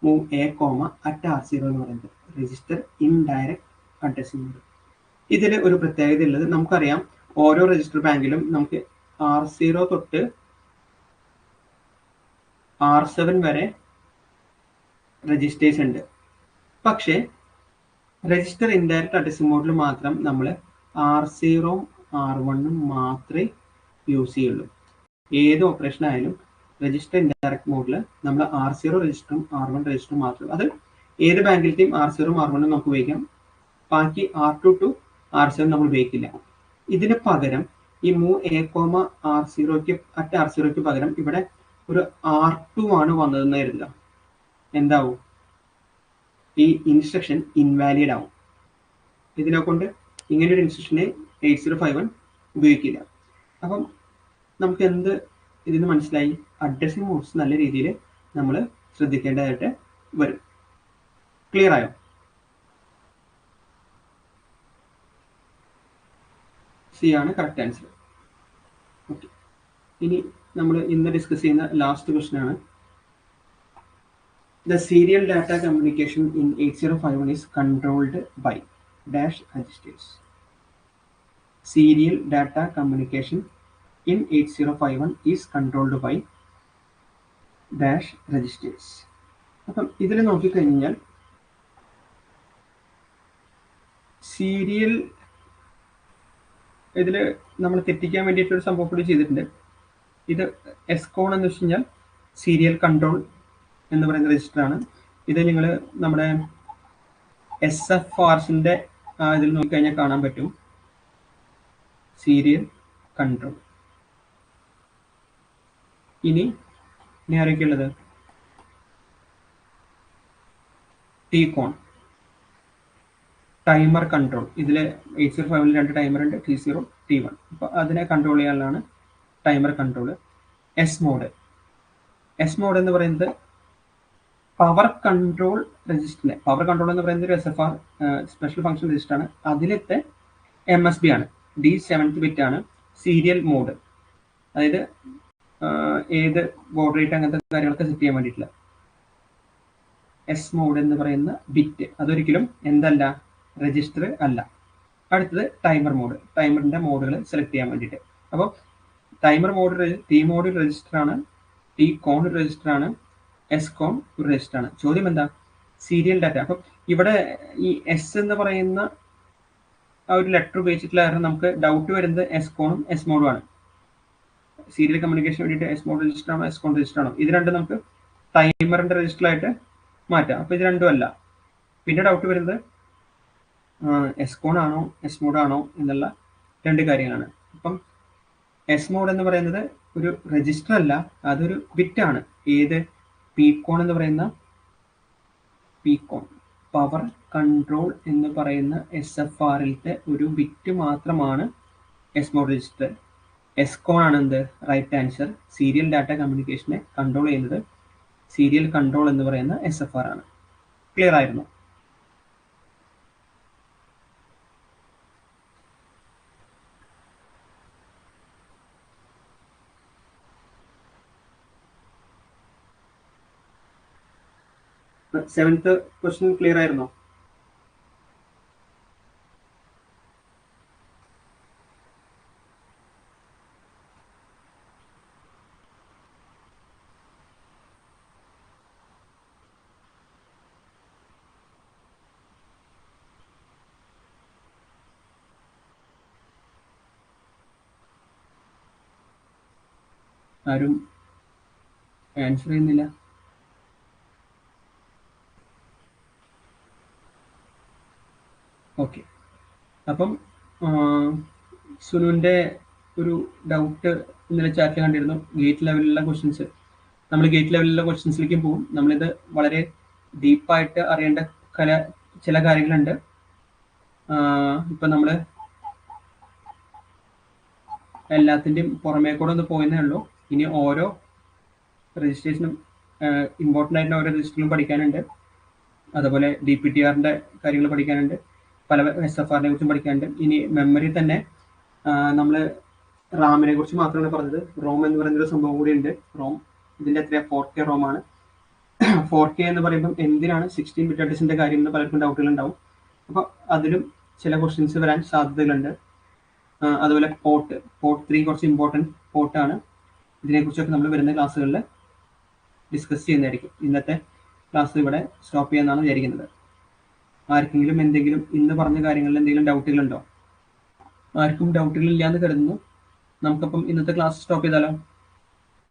മൂവ് A,@R0 എന്ന് പറയുന്നത് രജിസ്റ്റർ ഇൻഡയറക്റ്റ് അഡ്രസ്സിംഗ് മോഡ്. ഇതിൽ ഒരു പ്രത്യേകത ഉള്ളത്, നമുക്കറിയാം ഓരോ രജിസ്റ്റർ ബാങ്കിലും നമുക്ക് R0 തൊട്ട് R7 വരെ രജിസ്റ്റേഴ്സ് ഉണ്ട്. പക്ഷേ രജിസ്റ്റർ ഇൻഡയറക്റ്റ് അഡ്രസ്സിംഗ് മോഡിൽ മാത്രം നമ്മൾ R0 R1 മാത്രമേ യൂസ് ചെയ്യുള്ളൂ. ഏത് ഓപ്പറേഷൻ ആയാലും രജിസ്റ്റർ ഇൻഡയറക്റ്റ് മോഡിൽ നമ്മൾ R0 രജിസ്റ്ററും R1 രജിസ്റ്ററും മാത്രം. അത് ഏത് ബാങ്കിലത്തെയും R0 R1 നമുക്ക് ഉപയോഗിക്കാം. ബാക്കി R2 to R7 നമ്മൾ ഉപയോഗിക്കില്ല. ഇതിന് പകരം ഈ മൂവ് A,R0 പകരം ഇവിടെ ഒരു R2 ആണ് വന്നതെന്ന് കരുതുക. എന്താവും? ഈ ഇൻസ്ട്രക്ഷൻ ഇൻവാലിഡ് ആവും. ഇതിനെ കൊണ്ട് ഇങ്ങനൊരു ഇൻസ്ട്രക്ഷനെ 8051 ഉപയോഗിക്കില്ല. അപ്പം നമുക്ക് എന്ത് ഇതിന് മനസ്സിലായി? അഡ്രസ്സിംഗ് മോഡ്സ് നല്ല രീതിയിൽ നമ്മൾ ശ്രദ്ധിക്കേണ്ടതായിട്ട് വരും. ക്ലിയർ ആയോ? സി ആണ് കറക്റ്റ് ആൻസർ. ഓക്കെ, ഇനി നമ്മൾ ഇന്ന് ഡിസ്കസ് ചെയ്യുന്ന ലാസ്റ്റ് ക്വസ്റ്റൻ ആണ്. The serial data communication in 8051 is controlled by dash registers. Serial data communication in 8051 is controlled by dash registers. അപ്പം ഇതിൽ നോക്കിക്കഴിഞ്ഞാൽ സീരിയൽ, ഇതിൽ നമ്മൾ തെറ്റിക്കാൻ വേണ്ടിയിട്ടൊരു സംഭവം കൂടി ചെയ്തിട്ടുണ്ട്. ഇത് എസ്കോൺ എന്ന് വെച്ച് കഴിഞ്ഞാൽ സീരിയൽ കൺട്രോൾ എന്ന് പറയുന്ന രജിസ്റ്ററാണ്. ഇത് നിങ്ങൾ നമ്മുടെ SFRസിൻ്റെ ഇതിൽ നോക്കിക്കഴിഞ്ഞാൽ കാണാൻ പറ്റും, സീരിയൽ കൺട്രോൾ. ഇനി ആരൊക്കെയുള്ളത്? T-Con, timer control. ഇതിൽ 8051 2 ടൈമർ ഉണ്ട്, T0 T1. അപ്പോൾ അതിനെ കൺട്രോൾ ചെയ്യാനുള്ളതാണ് ടൈമർ കൺട്രോൾ. എസ് മോഡ് എന്ന് പറയുന്നത് പവർ കൺട്രോൾ രജിസ്റ്ററിനെ, പവർ കൺട്രോൾ എന്ന് പറയുന്നത് ഒരു SFR സ്പെഷ്യൽ ഫംഗ്ഷൻ രജിസ്റ്ററാണ്. അതിലത്തെ MSB ആണ്, D7th ബിറ്റ് ആണ്. സീരിയൽ മോഡ്, അതായത് ഏത് ബോർഡ് റേറ്റ് അങ്ങനത്തെ കാര്യങ്ങളൊക്കെ സെറ്റ് ചെയ്യാൻ വേണ്ടിയിട്ടുള്ള എസ് മോഡ് എന്ന് പറയുന്ന ബിറ്റ്, അതൊരിക്കലും എന്തല്ല? രജിസ്റ്റർ അല്ല. അടുത്തത് ടൈമർ മോഡ്, ടൈമറിന്റെ മോഡുകൾ സെലക്ട് ചെയ്യാൻ വേണ്ടിയിട്ട്. അപ്പോൾ ടൈമർ മോഡ് T മോഡ് ഒരു രജിസ്റ്റർ ആണ്, T-Con ഒരു രജിസ്റ്റർ ആണ്, S-Con ഒരു രജിസ്റ്റർ ആണ്. ചോദ്യം എന്താ? Serial data. അപ്പം ഇവിടെ ഈ എസ് എന്ന് പറയുന്ന ആ ഒരു ലെറ്റർ ഉപയോഗിച്ചിട്ടുള്ള കാരണം നമുക്ക് ഡൗട്ട് വരുന്നത് എസ് കോണും എസ് മോഡും ആണ്. സീരിയൽ കമ്മ്യൂണിക്കേഷൻ വേണ്ടിയിട്ട് എസ് മോഡ് രജിസ്റ്റർ ആണോ എസ് കോൺ രജിസ്റ്റർ ആണോ, ഇത് രണ്ടും നമുക്ക് ടൈമറിന്റെ രജിസ്റ്ററിലായിട്ട് മാറ്റാം. അപ്പോൾ ഇത് രണ്ടും അല്ല. പിന്നെ ഡൗട്ട് വരുന്നത് എസ് കോൺ ആണോ എസ് മോഡ് ആണോ എന്നുള്ള രണ്ട് കാര്യങ്ങളാണ്. അപ്പം എസ് മോഡ് എന്ന് പറയുന്നത് ഒരു രജിസ്റ്റർ അല്ല, അതൊരു ബിറ്റ് ആണ്. ഏത് പീക്കോൺ എന്ന് പറയുന്ന പീക്കോൺ പവർ കൺട്രോൾ എന്ന് പറയുന്ന SFRലത്തെ ഒരു ബിറ്റ് മാത്രമാണ് S mode register. S con ആണ് എന്ത് റൈറ്റ് ആൻസർ. സീരിയൽ ഡാറ്റ കമ്മ്യൂണിക്കേഷനെ കൺട്രോൾ ചെയ്യുന്നത് സീരിയൽ കൺട്രോൾ എന്ന് പറയുന്ന SFR ആണ്. ക്ലിയർ ആയിരുന്നു? സെവൻത്ത് ക്വസ്റ്റ്യൻ ക്ലിയർ ആയിരുന്നോ? ആരും ആൻസർ ചെയ്യുന്നില്ല. ഓക്കെ, അപ്പം സുനുവിൻ്റെ ഒരു ഡൗട്ട് ഇന്നലെ ചാറ്റിൽ കണ്ടിരുന്നു. ഗേറ്റ് ലെവലിലുള്ള ക്വസ്റ്റ്യൻസ്, നമ്മൾ ഗേറ്റ് ലെവലിലുള്ള ക്വസ്റ്റ്യൻസിലേക്ക് പോകും. നമ്മളിത് വളരെ ഡീപ്പായിട്ട് അറിയേണ്ട ചില കാര്യങ്ങളുണ്ട്. ഇപ്പം നമ്മൾ എല്ലാത്തിൻ്റെയും പുറമേ കൂടെ ഒന്ന് പോയെന്നേ ഉള്ളൂ. ഇനി ഓരോ രജിസ്ട്രേഷനും ഇമ്പോർട്ടൻ്റ് ആയിട്ടുള്ള ഓരോ രജിസ്റ്ററിലും പഠിക്കാനുണ്ട്. അതുപോലെ DPTRൻ്റെ കാര്യങ്ങൾ പഠിക്കാനുണ്ട്, പല SFRനെ കുറിച്ചും പഠിക്കാനുണ്ട്. ഇനി മെമ്മറി തന്നെ നമ്മൾ റാമിനെ കുറിച്ച് മാത്രമാണ് പറഞ്ഞത്. റോം എന്ന് പറയുന്നൊരു സംഭവം കൂടി ഉണ്ട്. റോം ഇതിൻ്റെ എത്രയാ 4K റോമാണ്. 4K എന്ന് പറയുമ്പം എന്തിനാണ് 16 ബിറ്റ് അഡ്രസ്സിൻ്റെ കാര്യം എന്ന് പലർക്കും ഡൗട്ടുകൾ ഉണ്ടാവും. അപ്പോൾ അതിലും ചില ക്വസ്റ്റ്യൻസ് വരാൻ സാധ്യതകളുണ്ട്. അതുപോലെ പോർട്ട് 3 കുറച്ച് ഇമ്പോർട്ടൻറ്റ് പോർട്ടാണ്. ഇതിനെക്കുറിച്ചൊക്കെ നമ്മൾ വരുന്ന ക്ലാസ്സുകളിൽ ഡിസ്കസ് ചെയ്യുന്നതായിരിക്കും. ഇന്നത്തെ ക്ലാസ് ഇവിടെ സ്റ്റോപ്പ് ചെയ്യാമെന്നാണ് വിചാരിക്കുന്നത്. ആർക്കെങ്കിലും എന്തെങ്കിലും ഇന്ന് പറഞ്ഞ കാര്യങ്ങളിൽ എന്തെങ്കിലും ഡൗട്ടുകളുണ്ടോ? ആർക്കും ഡൗട്ടുകളില്ല എന്ന് കരുതുന്നു. നമുക്കപ്പം ഇന്നത്തെ ക്ലാസ് സ്റ്റോപ്പ് ചെയ്താലോ?